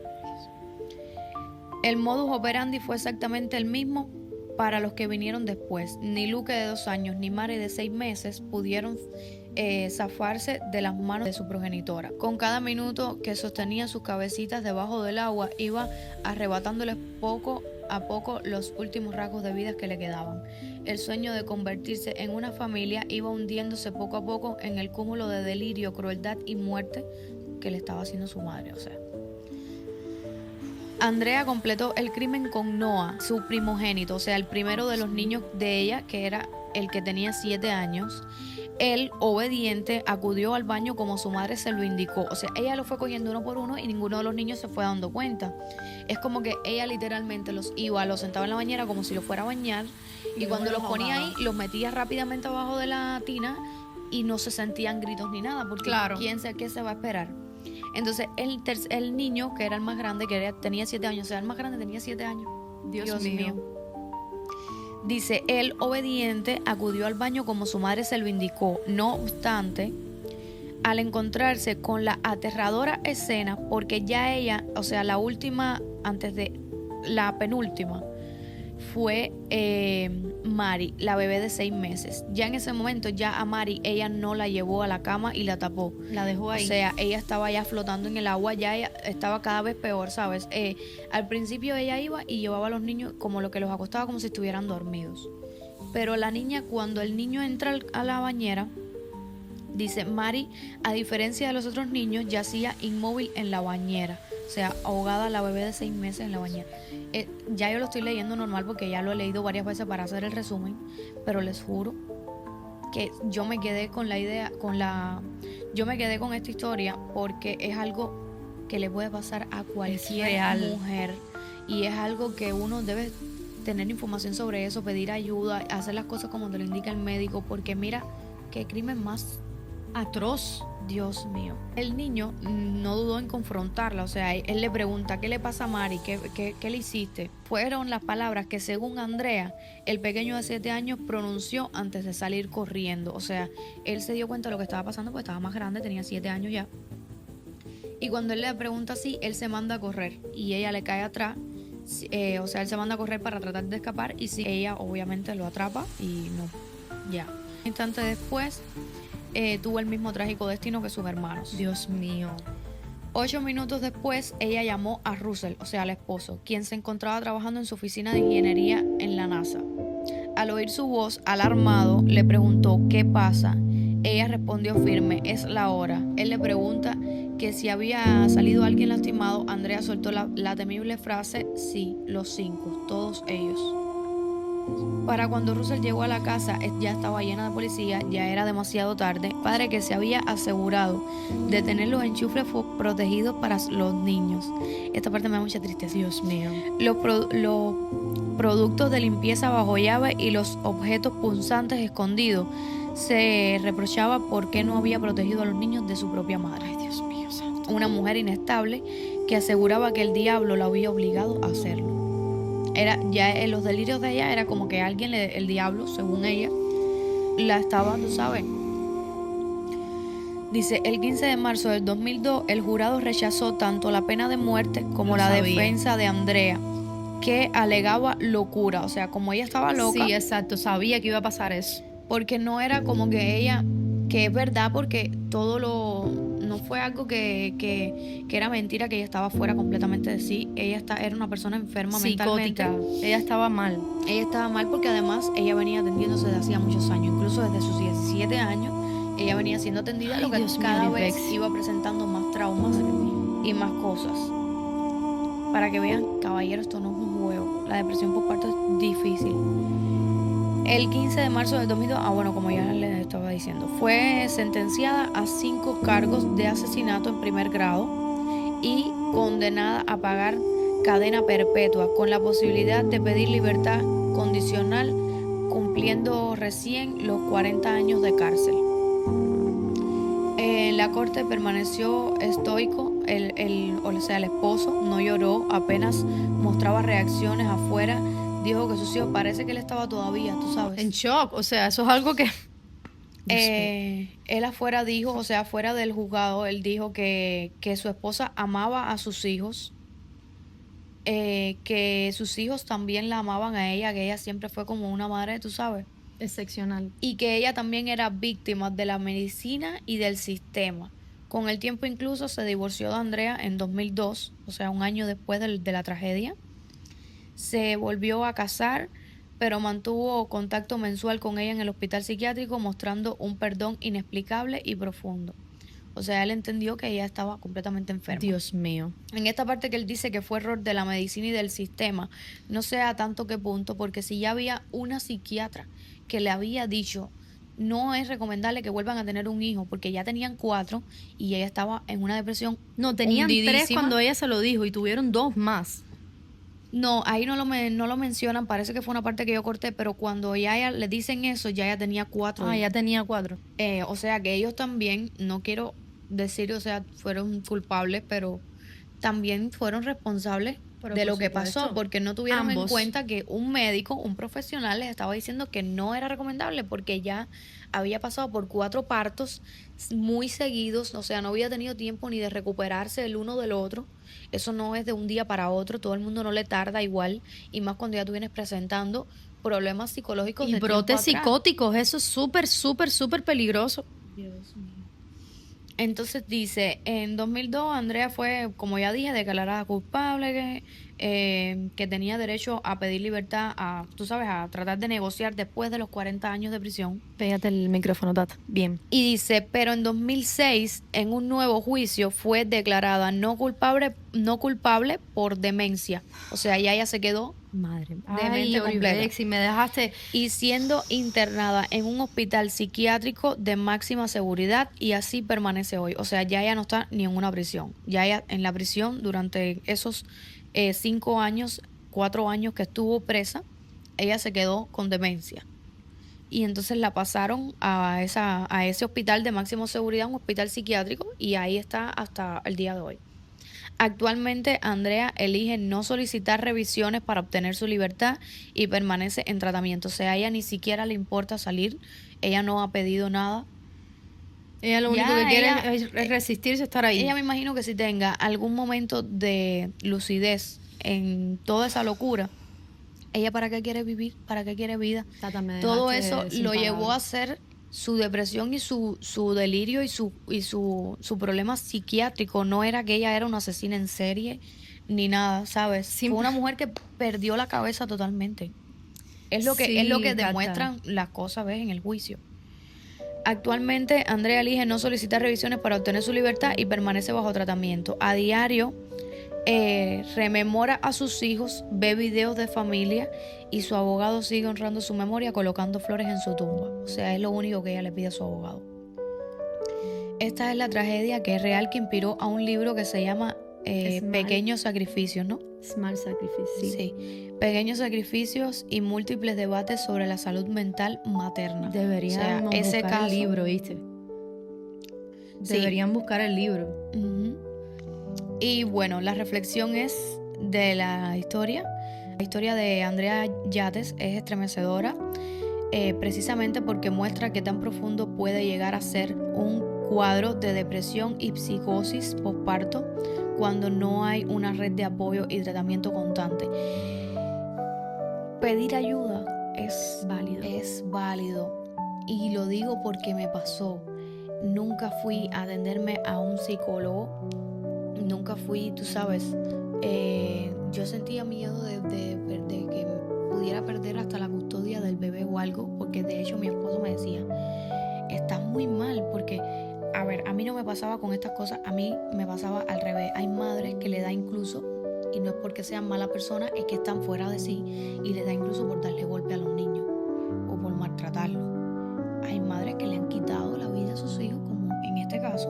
El modus operandi fue exactamente el mismo para los que vinieron después. Ni Luke de 2 años ni Mary de 6 meses pudieron zafarse de las manos de su progenitora. Con cada minuto que sostenía sus cabecitas debajo del agua, iba arrebatándoles poco a poco los últimos rasgos de vida que le quedaban. El sueño de convertirse en una familia iba hundiéndose poco a poco en el cúmulo de delirio, crueldad y muerte que le estaba haciendo su madre. Andrea completó el crimen con Noah, su primogénito, o sea, el primero de los niños de ella, que era el que tenía 7 años. Él, obediente, acudió al baño como su madre se lo indicó. O sea, ella lo fue cogiendo uno por uno y ninguno de los niños se fue dando cuenta. Es como que ella literalmente los sentaba en la bañera como si los fuera a bañar, y cuando los ponía ahí, los metía rápidamente abajo de la tina y no se sentían gritos ni nada, porque ¿qué se va a esperar? Entonces el niño, que era el más grande, tenía 7 años, o sea, el más grande tenía 7 años. Dios mío. Dice, él, obediente, acudió al baño como su madre se lo indicó. No obstante, al encontrarse con la aterradora escena, porque ya ella, o sea, la última, antes de la penúltima, fue Mary, la bebé de 6 meses. Ya en ese momento, ya a Mary, ella no la llevó a la cama y la tapó. La dejó ahí. O sea, ella estaba ya flotando en el agua, ya ella estaba cada vez peor, ¿sabes? Al principio ella iba y llevaba a los niños como lo que los acostaba como si estuvieran dormidos. Pero la niña, cuando el niño entra a la bañera, dice, Mary, a diferencia de los otros niños, yacía inmóvil en la bañera. O sea, ahogada la bebé de 6 meses en la bañera. Ya yo lo estoy leyendo normal porque ya lo he leído varias veces para hacer el resumen, pero les juro que yo me quedé con la idea, yo me quedé con esta historia porque es algo que le puede pasar a cualquier mujer, y es algo que uno debe tener información sobre eso, pedir ayuda, hacer las cosas como te lo indica el médico, porque mira qué crimen más atroz. Dios mío. El niño no dudó en confrontarla, o sea, él le pregunta, ¿qué le pasa a Mary? ¿Qué le hiciste? Fueron las palabras que, según Andrea, el pequeño de 7 años pronunció antes de salir corriendo. O sea, él se dio cuenta de lo que estaba pasando porque estaba más grande, tenía 7 años ya. Y cuando él le pregunta así, él se manda a correr y ella le cae atrás. O sea, él se manda a correr para tratar de escapar y sí, ella obviamente lo atrapa y no, ya. Un instante después, tuvo el mismo trágico destino que sus hermanos. Dios mío. 8 minutos después, ella llamó a Russell, o sea, al esposo, quien se encontraba trabajando en su oficina de ingeniería en la NASA. Al oír su voz, alarmado, le preguntó ¿qué pasa? Ella respondió firme, es la hora. Él le pregunta que si había salido alguien lastimado. Andrea soltó la temible frase, sí, los 5, todos ellos. Para cuando Russell llegó a la casa, ya estaba llena de policía, ya era demasiado tarde. Padre que se había asegurado de tener los enchufles protegidos para los niños. Esta parte me da mucha tristeza. Dios mío. Los productos de limpieza bajo llave y los objetos punzantes escondidos. Se reprochaba por qué no había protegido a los niños de su propia madre. Ay, Dios mío santo. Una mujer inestable que aseguraba que el diablo la había obligado a hacerlo. Ya en los delirios de ella era como que el diablo, según ella, la estaba, tú sabes. Dice, el 15 de marzo del 2002, el jurado rechazó tanto la pena de muerte como la defensa de Andrea, que alegaba locura. O sea, como ella estaba loca. Sí, exacto, sabía que iba a pasar eso. Porque no era como que ella, que es verdad, porque no fue algo que era mentira, que ella estaba fuera completamente de sí. Ella era una persona enferma psicótica. mentalmente. Ella estaba mal. Ella estaba mal porque además ella venía atendiéndose desde hacía muchos años, incluso desde sus 17 años. Ella venía siendo atendida, lo que Dios cada mío, vez iba presentando más traumas y más cosas. Para que vean, caballeros, esto no es un juego. La depresión postparto es difícil. El 15 de marzo del 2002, bueno, como ya les estaba diciendo, fue sentenciada a 5 cargos de asesinato en primer grado y condenada a pagar cadena perpetua con la posibilidad de pedir libertad condicional, cumpliendo recién los 40 años de cárcel. En la corte permaneció estoico, o sea, el esposo no lloró, apenas mostraba reacciones afuera, dijo que sus hijos, parece que él estaba todavía, tú sabes. En shock, o sea, eso es algo que... Él afuera dijo, o sea, afuera del juzgado, él dijo que su esposa amaba a sus hijos, que sus hijos también la amaban a ella, que ella siempre fue como una madre, tú sabes. Excepcional. Y que ella también era víctima de la medicina y del sistema. Con el tiempo incluso se divorció de Andrea en 2002, o sea, un año después de la tragedia. Se volvió a casar, pero mantuvo contacto mensual con ella en el hospital psiquiátrico, mostrando un perdón inexplicable y profundo. O sea, él entendió que ella estaba completamente enferma. Dios mío. En esta parte que él dice que fue error de la medicina y del sistema, no sé a tanto qué punto, porque si ya había una psiquiatra que le había dicho, no es recomendable que vuelvan a tener un hijo, porque ya tenían 4 y ella estaba en una depresión. No, tenían 3 hundidísima. cuando ella se lo dijo y tuvieron 2 más. No, ahí no lo mencionan, parece que fue una parte que yo corté, pero cuando ya ella le dicen eso, ya ella tenía 4. Ah, ya tenía 4. O sea que ellos también, no quiero decir, o sea, fueron culpables, pero también fueron responsables Pero de por lo que supuesto, pasó, porque no tuvieron en ambos. cuenta que un médico, un profesional les estaba diciendo que no era recomendable porque ya había pasado por 4 partos muy seguidos, o sea, no había tenido tiempo ni de recuperarse el uno del otro. Eso no es de un día para otro, todo el mundo no le tarda igual, y más cuando ya tú vienes presentando problemas psicológicos Y de brotes tiempo atrás. psicóticos, eso es súper, súper, súper peligroso. Dios mío. Entonces dice, en 2002 Andrea fue, como ya dije, declarada culpable, que tenía derecho a pedir libertad, tú sabes, a tratar de negociar después de los 40 años de prisión. Pégate el micrófono, Tata. Bien. Y dice, pero en 2006, en un nuevo juicio, fue declarada no culpable por demencia. O sea, ya ella se quedó Madre. demente completa. Si me dejaste... Y siendo internada en un hospital psiquiátrico de máxima seguridad, y así permanece hoy. O sea, ya ella no está ni en una prisión. Ya ella en la prisión durante esos 5 años, 4 años que estuvo presa, ella se quedó con demencia. Y entonces la pasaron a ese hospital de máxima seguridad, un hospital psiquiátrico, y ahí está hasta el día de hoy. Actualmente Andrea elige no solicitar revisiones para obtener su libertad y permanece en tratamiento. O sea, a ella ni siquiera le importa salir, ella no ha pedido nada. Ella lo único que quiere es resistirse a estar ahí. Ella me imagino que si tenga algún momento de lucidez en toda esa locura, ella ¿para qué quiere vivir? ¿Para qué quiere vida? Tata, me Todo dejaste eso sin lo llevó a palabras. hacer su depresión y su delirio y su problema psiquiátrico. No era que ella era una asesina en serie ni nada, ¿sabes? Fue una mujer que perdió la cabeza totalmente. Es lo que Sí, Tata. demuestran las cosas, ¿ves? En el juicio. Actualmente Andrea elige no solicitar revisiones para obtener su libertad y permanece bajo tratamiento. A diario rememora a sus hijos, ve videos de familia y su abogado sigue honrando su memoria colocando flores en su tumba. O sea, es lo único que ella le pide a su abogado. Esta es la tragedia que es real, que inspiró a un libro que se llama Pequeños Sacrificios, ¿no? Small Sacrifice. Sí. Pequeños sacrificios y múltiples debates sobre la salud mental materna. Deberían buscar el libro, ¿viste? Sí. Deberían buscar el libro. Uh-huh. Y bueno, la reflexión es de la historia. La historia de Andrea Yates es estremecedora, precisamente porque muestra qué tan profundo puede llegar a ser un cuadro de depresión y psicosis postparto cuando no hay una red de apoyo y tratamiento constante. Pedir ayuda es válido. Y lo digo porque me pasó. Nunca fui a atenderme a un psicólogo. Nunca fui, tú sabes, yo sentía miedo de que pudiera perder hasta la custodia del bebé o algo, porque de hecho mi esposo me decía, estás muy mal, porque, a ver, a mí no me pasaba con estas cosas, a mí me pasaba al revés. Hay madres que le da incluso, y no es porque sean mala persona, es que están fuera de sí, y le da incluso por darle golpe a los niños. o por maltratarlo. Hay madres que le han quitado la vida a sus hijos, como en este caso,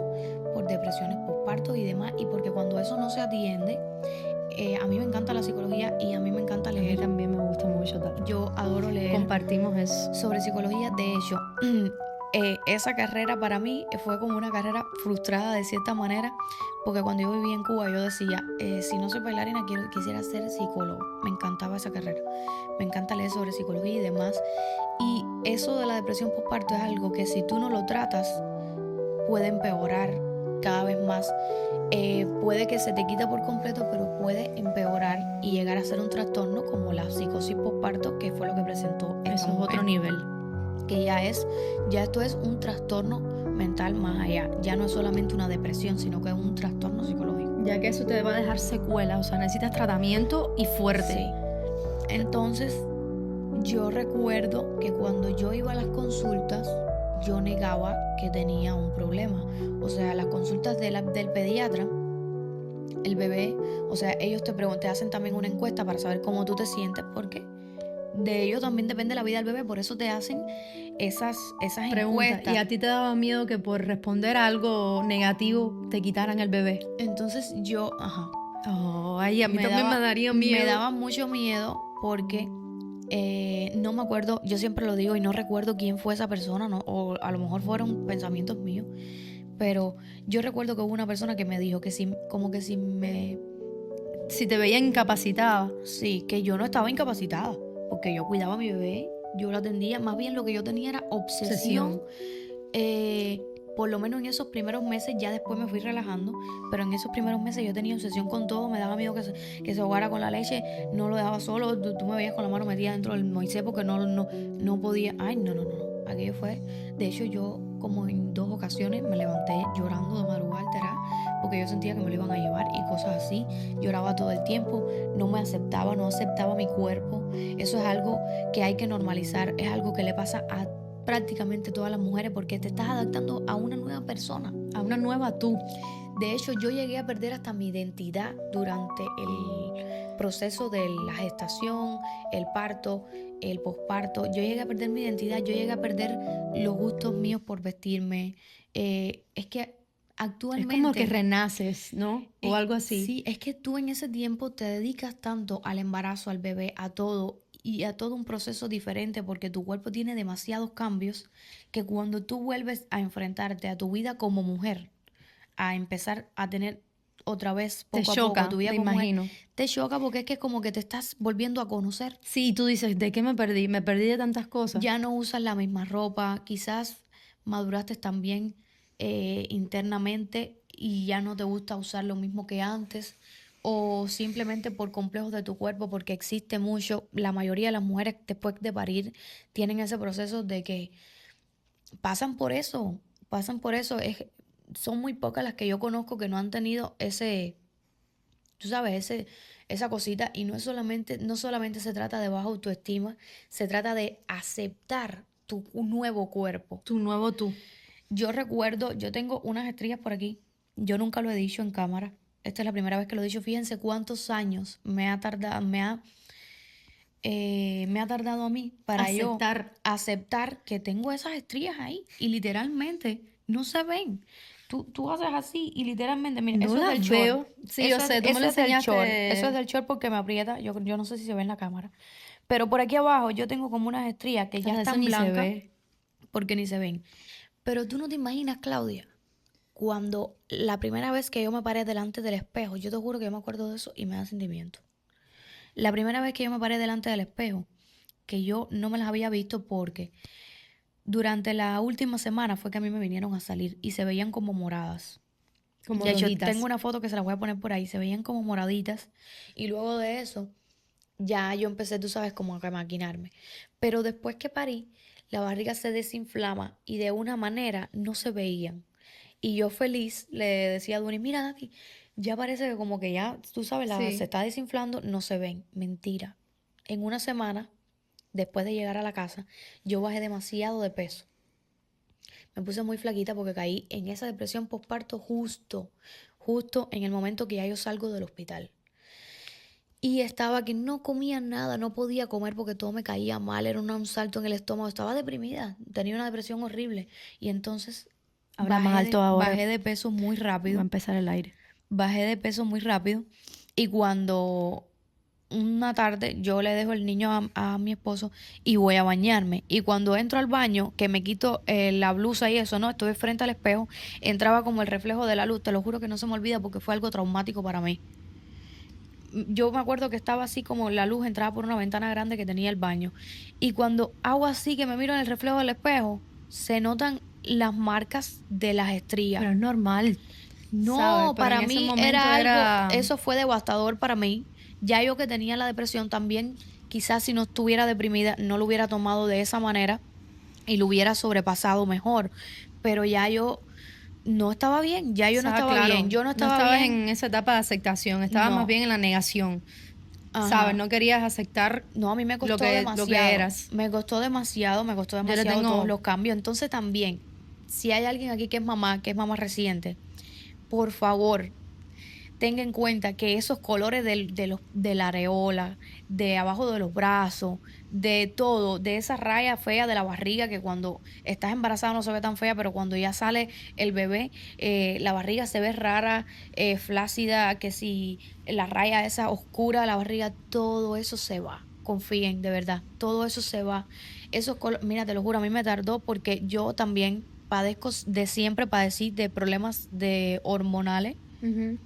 por depresiones postparto y demás, y porque cuando eso no se atiende, a mí me encanta la psicología y a mí me encanta A mí leer. también me gusta mucho. Yo adoro leer Compartimos eso. sobre psicología. De hecho, esa carrera para mí fue como una carrera frustrada de cierta manera, porque cuando yo vivía en Cuba yo decía, si no soy bailarina quisiera ser psicólogo. Me encantaba esa carrera, me encanta leer sobre psicología y demás. Y eso de la depresión postparto es algo que si tú no lo tratas puede empeorar cada vez más. Puede que se te quite por completo, pero puede empeorar y llegar a ser un trastorno como la psicosis postparto, que fue lo que presentó esta Eso es mujer. otro nivel. Que ya esto es un trastorno mental más allá. Ya no es solamente una depresión, sino que es un trastorno psicológico. Ya que eso te va a dejar secuelas, o sea, necesitas tratamiento y fuerte. Sí. Entonces, yo recuerdo que cuando yo iba a las consultas, yo negaba que tenía un problema. O sea, las consultas del pediatra, el bebé, o sea, ellos te hacen también una encuesta para saber cómo tú te sientes, porque de ello también depende la vida del bebé, por eso te hacen esas Pregunta, encuestas. ¿y a ti te daba miedo que por responder a algo negativo te quitaran el bebé? Entonces yo, Oh, ay, a mí también me daría miedo. Me daba mucho miedo porque no me acuerdo, yo siempre lo digo y no recuerdo quién fue esa persona, ¿no? O a lo mejor fueron pensamientos míos, pero yo recuerdo que hubo una persona que me dijo que si te veía incapacitada. Sí, que yo no estaba incapacitada, porque yo cuidaba a mi bebé, yo lo atendía, más bien lo que yo tenía era obsesión. Por lo menos en esos primeros meses, ya después me fui relajando, pero en esos primeros meses yo tenía obsesión con todo, me daba miedo que se ahogara con la leche, no lo dejaba solo, tú me veías con la mano metida dentro del Moisés porque no podía, ay, no, aquello fue, de hecho yo como en 2 ocasiones me levanté llorando de madrugada alterada, porque yo sentía que me lo iban a llevar y cosas así, lloraba todo el tiempo, no aceptaba mi cuerpo, eso es algo que hay que normalizar, es algo que le pasa a prácticamente todas las mujeres porque te estás adaptando a una nueva persona, a una nueva tú. De hecho, yo llegué a perder hasta mi identidad durante el proceso de la gestación, el parto, el posparto. Yo llegué a perder mi identidad, yo llegué a perder los gustos míos por vestirme. Es que actualmente... Es como que renaces, ¿no? O algo así. Sí, es que tú en ese tiempo te dedicas tanto al embarazo, al bebé, a todo y a todo un proceso diferente porque tu cuerpo tiene demasiados cambios que cuando tú vuelves a enfrentarte a tu vida como mujer, a empezar a tener otra vez poco a poco tu vida como mujer, te choca porque es que como que te estás volviendo a conocer. Sí, tú dices, ¿de qué me perdí? Me perdí de tantas cosas. Ya no usas la misma ropa, quizás maduraste también internamente y ya no te gusta usar lo mismo que antes, o simplemente por complejos de tu cuerpo, porque existe mucho, la mayoría de las mujeres después de parir tienen ese proceso de que pasan por eso, son muy pocas las que yo conozco que no han tenido ese, tú sabes, esa cosita, y no solamente se trata de baja autoestima, se trata de aceptar tu nuevo cuerpo. Tu nuevo tú. Yo recuerdo, yo tengo unas estrías por aquí, yo nunca lo he dicho en cámara, esta es la primera vez que lo he dicho, fíjense cuántos años me ha tardado a mí para aceptar que tengo esas estrías ahí y literalmente no se ven. Tú haces así y literalmente, mira, no eso es del veo. short. Sí, yo sé, tú me lo enseñaste. Eso es del short porque me aprieta, yo no sé si se ve en la cámara. Pero por aquí abajo yo tengo como unas estrías que ya están blancas porque ni se ven. Pero tú no te imaginas, Claudia, cuando la primera vez que yo me paré delante del espejo, yo te juro que yo me acuerdo de eso y me da sentimiento. La primera vez que yo me paré delante del espejo, que yo no me las había visto porque durante la última semana fue que a mí me vinieron a salir y se veían como moradas. Como de hecho, rojitas. tengo una foto que se la voy a poner por ahí, se veían como moraditas y luego de eso ya yo empecé, tú sabes, como a maquinarme. Pero después que parí, la barriga se desinflama y de una manera no se veían. Y yo feliz le decía a Duny, mira, Dani, ya parece que como que ya, tú sabes, se está desinflando, no se ven. Mentira. En una semana, después de llegar a la casa, yo bajé demasiado de peso. Me puse muy flaquita porque caí en esa depresión postparto justo en el momento que ya yo salgo del hospital. Y estaba que no comía nada, no podía comer porque todo me caía mal, era un salto en el estómago, estaba deprimida, tenía una depresión horrible. Y entonces Habla más alto ahora. bajé de peso muy Va a rápido, empezar el aire. bajé de peso muy rápido. Y cuando una tarde yo le dejo el niño a mi esposo y voy a bañarme. Y cuando entro al baño, que me quito la blusa y eso, ¿no? Estoy frente al espejo, entraba como el reflejo de la luz. Te lo juro que no se me olvida porque fue algo traumático para mí. Yo me acuerdo que estaba así como la luz entraba por una ventana grande que tenía el baño. Y cuando hago así, que me miro en el reflejo del espejo, se notan las marcas de las estrías. Pero es normal. No, ¿sabes? Pero para en ese mí momento era era- algo, eso fue devastador para mí. Ya yo que tenía la depresión también, quizás si no estuviera deprimida, no lo hubiera tomado de esa manera y lo hubiera sobrepasado mejor. Pero ya yo no estaba bien, ya yo no estaba claro, bien, yo no estaba estabas bien. en esa etapa de aceptación, estabas No. más bien en la negación. Ajá. ¿Sabes? No querías aceptar No, a mí me costó lo que demasiado. eras. Me costó demasiado tengo- todos los cambios. Entonces también, si hay alguien aquí que es mamá reciente, por favor, tenga en cuenta que esos colores de la areola, de abajo de los brazos, de todo, de esa raya fea de la barriga que cuando estás embarazada no se ve tan fea, pero cuando ya sale el bebé, la barriga se ve rara, flácida, que si la raya esa oscura de la barriga, todo eso se va. Confíen, de verdad, todo eso se va. Mira, te lo juro, a mí me tardó porque yo también siempre padecí de problemas de hormonales. Ujú.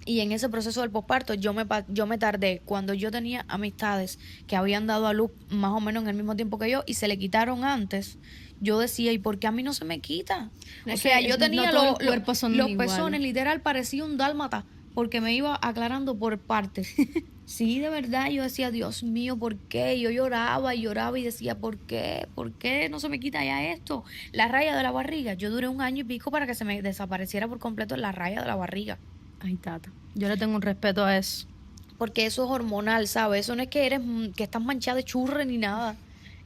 Y en ese proceso del posparto yo me tardé cuando yo tenía amistades que habían dado a luz más o menos en el mismo tiempo que yo y se le quitaron antes. Yo decía, ¿y por qué a mí no se me quita? O Es sea, que yo no tenía todos los cuerpos son los iguales. pezones, literal, parecía un dálmata porque me iba aclarando por partes. Sí, de verdad, yo decía, Dios mío, ¿por qué? Yo lloraba y lloraba y decía, ¿por qué? ¿Por qué no se me quita ya esto? La raya de la barriga. Yo duré 1 año y pico para que se me desapareciera por completo la raya de la barriga. Ay, tata. Yo le tengo un respeto a eso. Porque eso es hormonal, ¿sabes? Eso no es que que estás manchada de churre ni nada.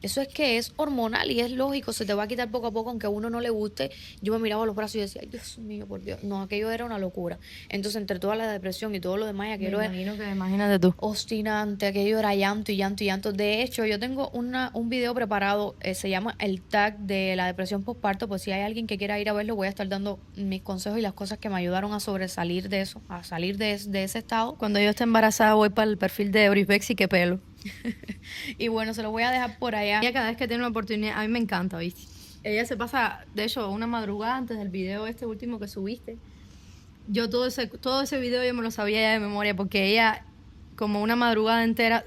Eso es que es hormonal y es lógico, se te va a quitar poco a poco, aunque a uno no le guste. Yo me miraba los brazos y decía, ay, Dios mío, por Dios. No, aquello era una locura. Entonces, entre toda la depresión y todo lo demás, aquello era Imagínate tú. obstinante, aquello era llanto y llanto y llanto. De hecho, yo tengo un video preparado, se llama el tag de la depresión postparto, pues si hay alguien que quiera ir a verlo, voy a estar dando mis consejos y las cosas que me ayudaron a sobresalir de eso, a salir de ese estado. Cuando yo esté embarazada voy para el perfil de Euribex y qué pelo. Y bueno, se lo voy a dejar por allá. Ella cada vez que tiene una oportunidad, a mí me encanta, ¿viste? Ella se pasa, de hecho, una madrugada antes del video este último que subiste. Yo todo ese video yo me lo sabía ya de memoria porque ella, como una madrugada entera,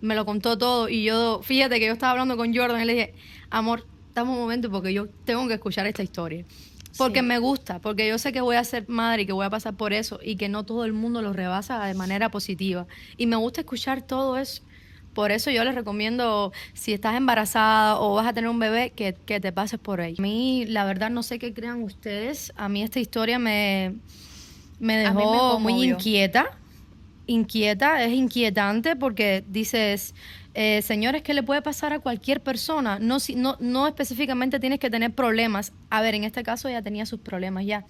me lo contó todo y yo, fíjate que yo estaba hablando con Jordan y le dije, amor, dame un momento porque yo tengo que escuchar esta historia. Porque Sí. me gusta, porque yo sé que voy a ser madre y que voy a pasar por eso y que no todo el mundo lo rebasa de manera positiva. Y me gusta escuchar todo eso. Por eso yo les recomiendo, si estás embarazada o vas a tener un bebé, que te pases por ahí. A mí, la verdad, no sé qué crean ustedes. A mí esta historia me dejó muy conmovió. inquieta, es inquietante porque dices, señores, ¿qué le puede pasar a cualquier persona? No específicamente tienes que tener problemas. A ver, en este caso ella tenía sus problemas ya.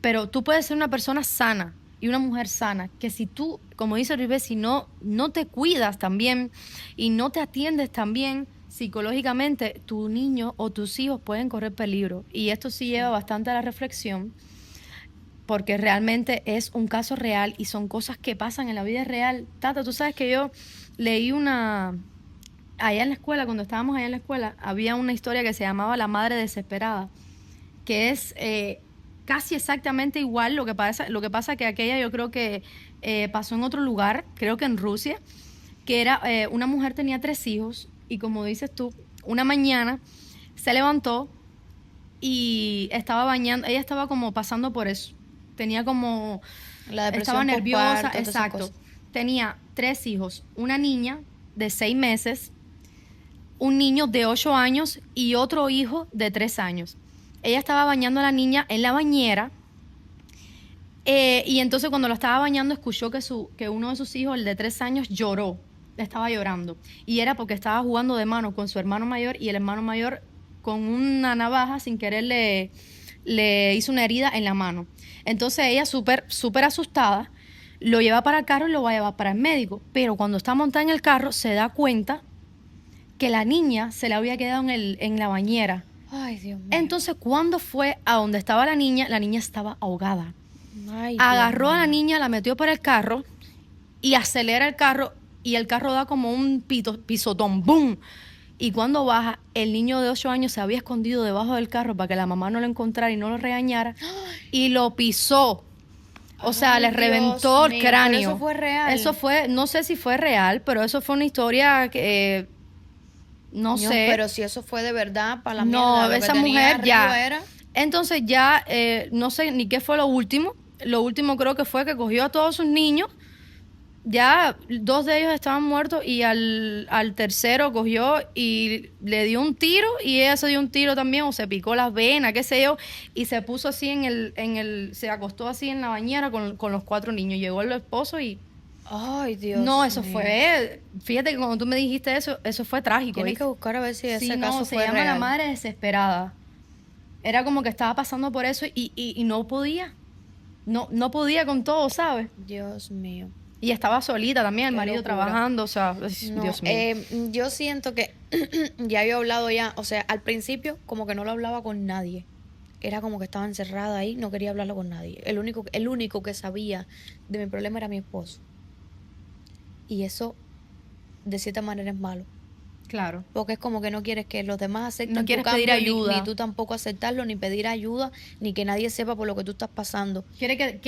Pero tú puedes ser una persona sana y una mujer sana, que si tú, como dice Ribe, si no te cuidas también y no te atiendes también psicológicamente, tu niño o tus hijos pueden correr peligro. Y esto sí lleva bastante a la reflexión, porque realmente es un caso real y son cosas que pasan en la vida real. Tata, tú sabes que yo leí allá en la escuela, cuando estábamos allá en la escuela, había una historia que se llamaba La Madre Desesperada, que es casi exactamente igual. Lo que pasa que aquella yo creo que pasó en otro lugar, creo que en Rusia, que era una mujer tenía 3 hijos y como dices tú, una mañana se levantó y estaba bañando, ella estaba como pasando por eso, tenía como, La depresión estaba nerviosa, postparto, todas esas exacto, cosas. tenía 3 hijos, una niña de 6 meses, un niño de 8 años y otro hijo de 3 años. Ella estaba bañando a la niña en la bañera y entonces cuando la estaba bañando escuchó que uno de sus hijos, el de 3 años, lloró, estaba llorando. Y era porque estaba jugando de mano con su hermano mayor y el hermano mayor con una navaja sin querer le hizo una herida en la mano. Entonces ella súper asustada lo lleva para el carro y lo va a llevar para el médico. Pero cuando está montada en el carro, se da cuenta que la niña se le había quedado en la bañera. Ay, Dios mío. Entonces, cuando fue a donde estaba la niña estaba ahogada. Ay, Dios Agarró a la mío. niña, la metió para el carro y acelera el carro y el carro da como un pisotón, ¡boom! Y cuando baja, el niño de 8 años se había escondido debajo del carro para que la mamá no lo encontrara y no lo regañara y lo pisó. O sea, Ay, le Dios reventó el mío, pero cráneo. eso fue real. Eso fue, no sé si fue real, pero eso fue una historia que no Ño, sé. pero si eso fue de verdad, para la No, mierda, lo que esa tenía mujer arriba ya. era... Entonces ya, no sé ni qué fue lo último. Lo último creo que fue que cogió a todos sus niños. Ya 2 de ellos estaban muertos y al tercero cogió y le dio un tiro y ella se dio un tiro también o se picó las venas, qué sé yo, y se puso así se acostó así en la bañera con los 4 niños. Llegó el esposo y Ay, Dios no, eso mío. fue, fíjate que cuando tú me dijiste eso fue trágico. Tienes ¿viste? que buscar a ver si ese Sí, no, caso se fue llama real. La Madre Desesperada. Era como que estaba pasando por eso y no podía. No podía con todo, ¿sabes? Dios mío. Y estaba solita también, el Qué marido locura. trabajando, o sea, No, Dios mío. yo siento que ya yo he hablado ya, o sea, al principio como que no lo hablaba con nadie. Era como que estaba encerrada ahí, no quería hablarlo con nadie. El único que sabía de mi problema era mi esposo. Y eso, de cierta manera, es malo. Claro. Porque es como que no quieres que los demás acepten No tu quieres pedir cambio, ayuda. ni tú tampoco aceptarlo, ni pedir ayuda, ni que nadie sepa por lo que tú estás pasando. Quieres que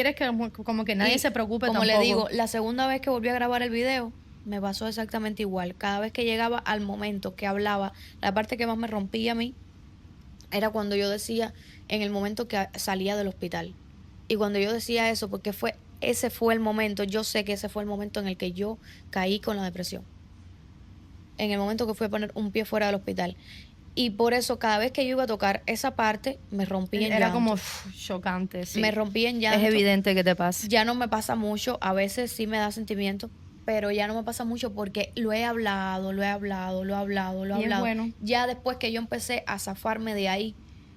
como que nadie Y se preocupe como tampoco. le digo, la segunda vez que volví a grabar el video, me pasó exactamente igual. Cada vez que llegaba al momento que hablaba, la parte que más me rompía a mí era cuando yo decía, en el momento que salía del hospital. Y cuando yo decía eso, porque ese fue el momento, yo sé que ese fue el momento en el que yo caí con la depresión. En el momento que fui a poner un pie fuera del hospital. Y por eso cada vez que yo iba a tocar esa parte, me rompía en Era llanto. como chocante, sí. Me rompía en llanto. Es evidente que te pasa. Ya no me pasa mucho, a veces sí me da sentimiento, pero ya no me pasa mucho porque lo he hablado. Y es bueno. Ya después que yo empecé a zafarme de ahí,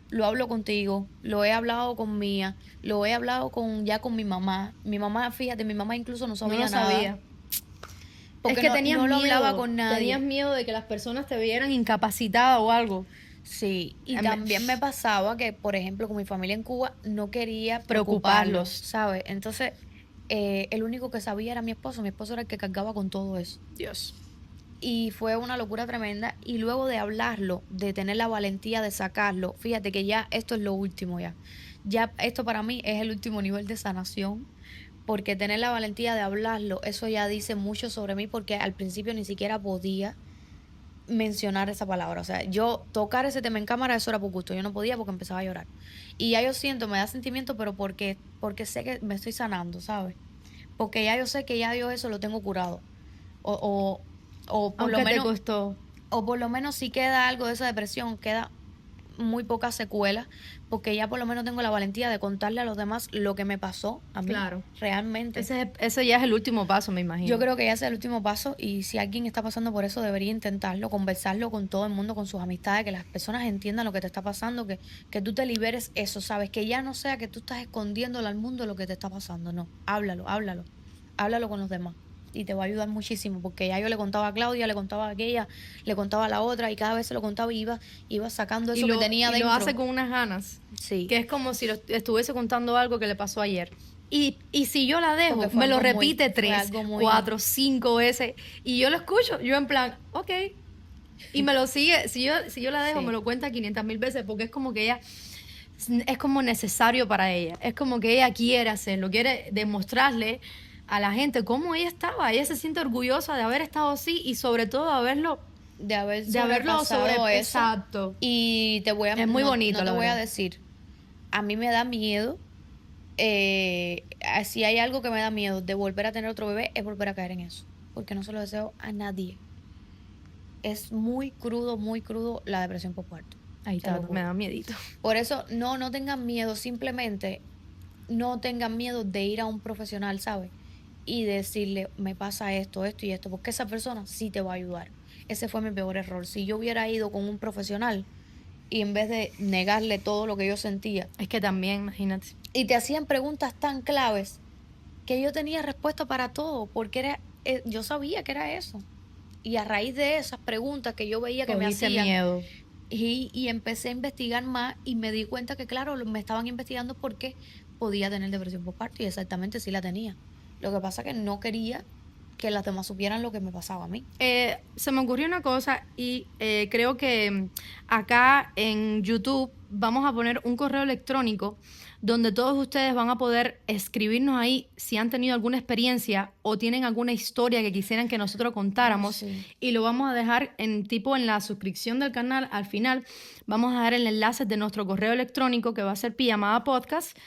lo hablo contigo, lo he hablado con Mía, lo he hablado ya con mi mamá. Mi mamá, fíjate, mi mamá incluso no sabía No lo nada. sabía. Porque Es que no, tenías no lo miedo. hablaba con nadie. Tenías miedo de que las personas te vieran incapacitada o algo. Sí, y Em- también me pasaba que, por ejemplo, con mi familia en Cuba, no quería Preocuparlos. preocuparlos, ¿sabes? Entonces, el único que sabía era mi esposo era el que cargaba con todo eso. Dios. Y fue una locura tremenda. Y luego de hablarlo, de tener la valentía de sacarlo, fíjate que ya esto es lo último ya. Ya esto para mí es el último nivel de sanación. Porque tener la valentía de hablarlo, eso ya dice mucho sobre mí, porque al principio ni siquiera podía mencionar esa palabra. O sea, yo tocar ese tema en cámara, eso era por gusto. Yo no podía porque empezaba a llorar. Y ya yo siento, me da sentimiento, pero porque sé que me estoy sanando, ¿sabes? Porque ya yo sé que ya yo eso lo tengo curado. O por Aunque lo te menos, costó. o por lo menos si queda algo de esa depresión, queda muy pocas secuelas, porque ya por lo menos tengo la valentía de contarle a los demás lo que me pasó a mí. Claro. Realmente. Ese ya es el último paso, me imagino. Yo creo que ya ese es el último paso y si alguien está pasando por eso debería intentarlo, conversarlo con todo el mundo, con sus amistades, que las personas entiendan lo que te está pasando, que tú te liberes eso, ¿sabes? Que ya no sea que tú estás escondiéndole al mundo lo que te está pasando, no, háblalo con los demás y te va a ayudar muchísimo porque ya yo le contaba a Claudia, le contaba a aquella, le contaba a la otra y cada vez se lo contaba y iba sacando eso que tenía y dentro. lo hace con unas ganas. Sí. Que es como si estuviese contando algo que le pasó ayer. Y si yo la dejo, Porque fue me lo algo muy- repite fue 3, algo muy- 4, 5 veces. Y yo lo escucho, yo en plan, ok. Y me lo sigue. Si yo la dejo, Sí. me lo cuenta 500,000 veces porque es como que ella es como necesario para ella. Es como que ella quiere hacerlo, quiere demostrarle a la gente cómo ella estaba. Ella se siente orgullosa de haber estado así y sobre todo de haberlo sobrepasado eso. Exacto. Y te voy a Es muy bonito, no te la voy a verdad. decir, a mí me da miedo, si hay algo que me da miedo de volver a tener otro bebé, es volver a caer en eso, porque no se lo deseo a nadie. Es muy crudo la depresión postparto. Ahí Te lo está, juro. me da miedito. Por eso no tengan miedo, simplemente no tengan miedo de ir a un profesional, ¿sabes? Y decirle, me pasa esto y esto, porque esa persona sí te va a ayudar. Ese fue mi peor error. Si yo hubiera ido con un profesional y en vez de negarle todo lo que yo sentía, Es que también, imagínate. y te hacían preguntas tan claves que yo tenía respuesta para todo, porque yo sabía que era eso. Y a raíz de esas preguntas que yo veía que me Cogiste hacían, miedo. y empecé a investigar más y me di cuenta que, claro, me estaban investigando porque podía tener depresión postparto y exactamente sí la tenía. Lo que pasa es que no quería que las demás supieran lo que me pasaba a mí. Se me ocurrió una cosa y creo que acá en YouTube vamos a poner un correo electrónico donde todos ustedes van a poder escribirnos ahí si han tenido alguna experiencia o tienen alguna historia que quisieran que nosotros contáramos. Sí. Y lo vamos a dejar en la suscripción del canal. Al final vamos a dejar el enlace de nuestro correo electrónico que va a ser Pijamada Podcast,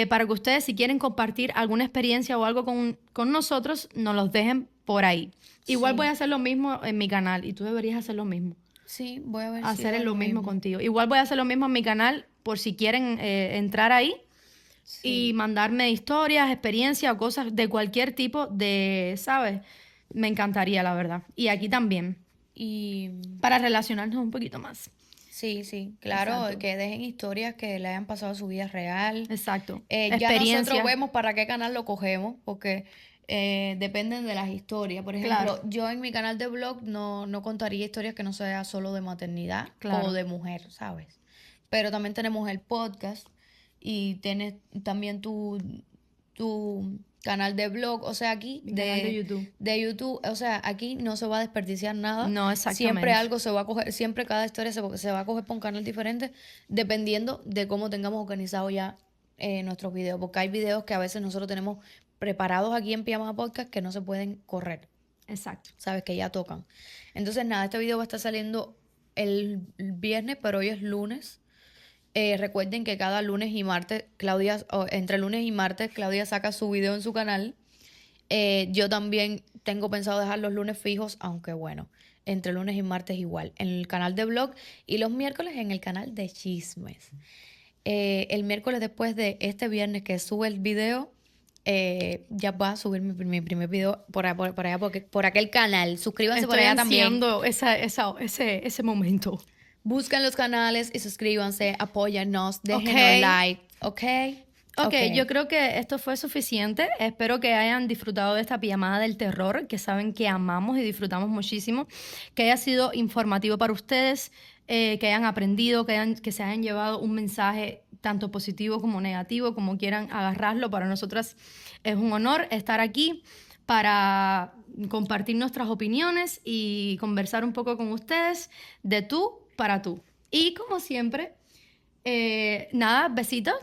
para que ustedes, si quieren compartir alguna experiencia o algo con nosotros, nos los dejen por ahí. Igual Sí. voy a hacer lo mismo en mi canal y tú deberías hacer lo mismo. Sí, voy a ver si Hacer hago lo mismo contigo. Igual voy a hacer lo mismo en mi canal por si quieren entrar ahí y mandarme historias, experiencias o cosas de cualquier tipo de, ¿sabes? Me encantaría, la verdad. Y aquí también, Y para relacionarnos un poquito más. sí, claro, Exacto. que dejen historias que le hayan pasado a su vida real. Exacto. Ya Experiencia. nosotros vemos para qué canal lo cogemos, porque dependen de las historias. Por ejemplo, Claro. yo en mi canal de blog no contaría historias que no sea solo de maternidad Claro. o de mujer, ¿sabes? Pero también tenemos el podcast y tienes también tu canal de blog, o sea, aquí Mi canal de YouTube. de YouTube, o sea, aquí no se va a desperdiciar nada. No, exactamente. Siempre algo se va a coger, siempre cada historia se va a coger por un canal diferente, dependiendo de cómo tengamos organizado ya nuestros videos, porque hay videos que a veces nosotros tenemos preparados aquí en Pijamada Podcast que no se pueden correr, Exacto. sabes, que ya tocan. Entonces, nada, este video va a estar saliendo el viernes, pero hoy es lunes. Recuerden que cada lunes y martes, entre lunes y martes, Claudia saca su video en su canal. Yo también tengo pensado dejar los lunes fijos, aunque bueno, entre lunes y martes igual, en el canal de blog y los miércoles en el canal de chismes. El miércoles después de este viernes que sube el video, ya va a subir mi primer video por allá, por aquel canal. Suscríbanse por allá también. Ese momento. Busquen los canales y suscríbanse, apóyennos, déjenos Ok. like, ¿ok? Yo creo que esto fue suficiente. Espero que hayan disfrutado de esta pijamada del terror, que saben que amamos y disfrutamos muchísimo, que haya sido informativo para ustedes, que hayan aprendido, que se hayan llevado un mensaje tanto positivo como negativo, como quieran agarrarlo. Para nosotras es un honor estar aquí para compartir nuestras opiniones y conversar un poco con ustedes de tú para tú. Y como siempre, nada, besitos.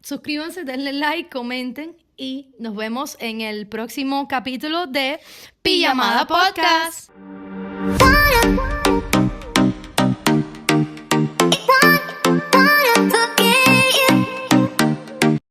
Suscríbanse, denle like, comenten y nos vemos en el próximo capítulo de Pijamada Podcast.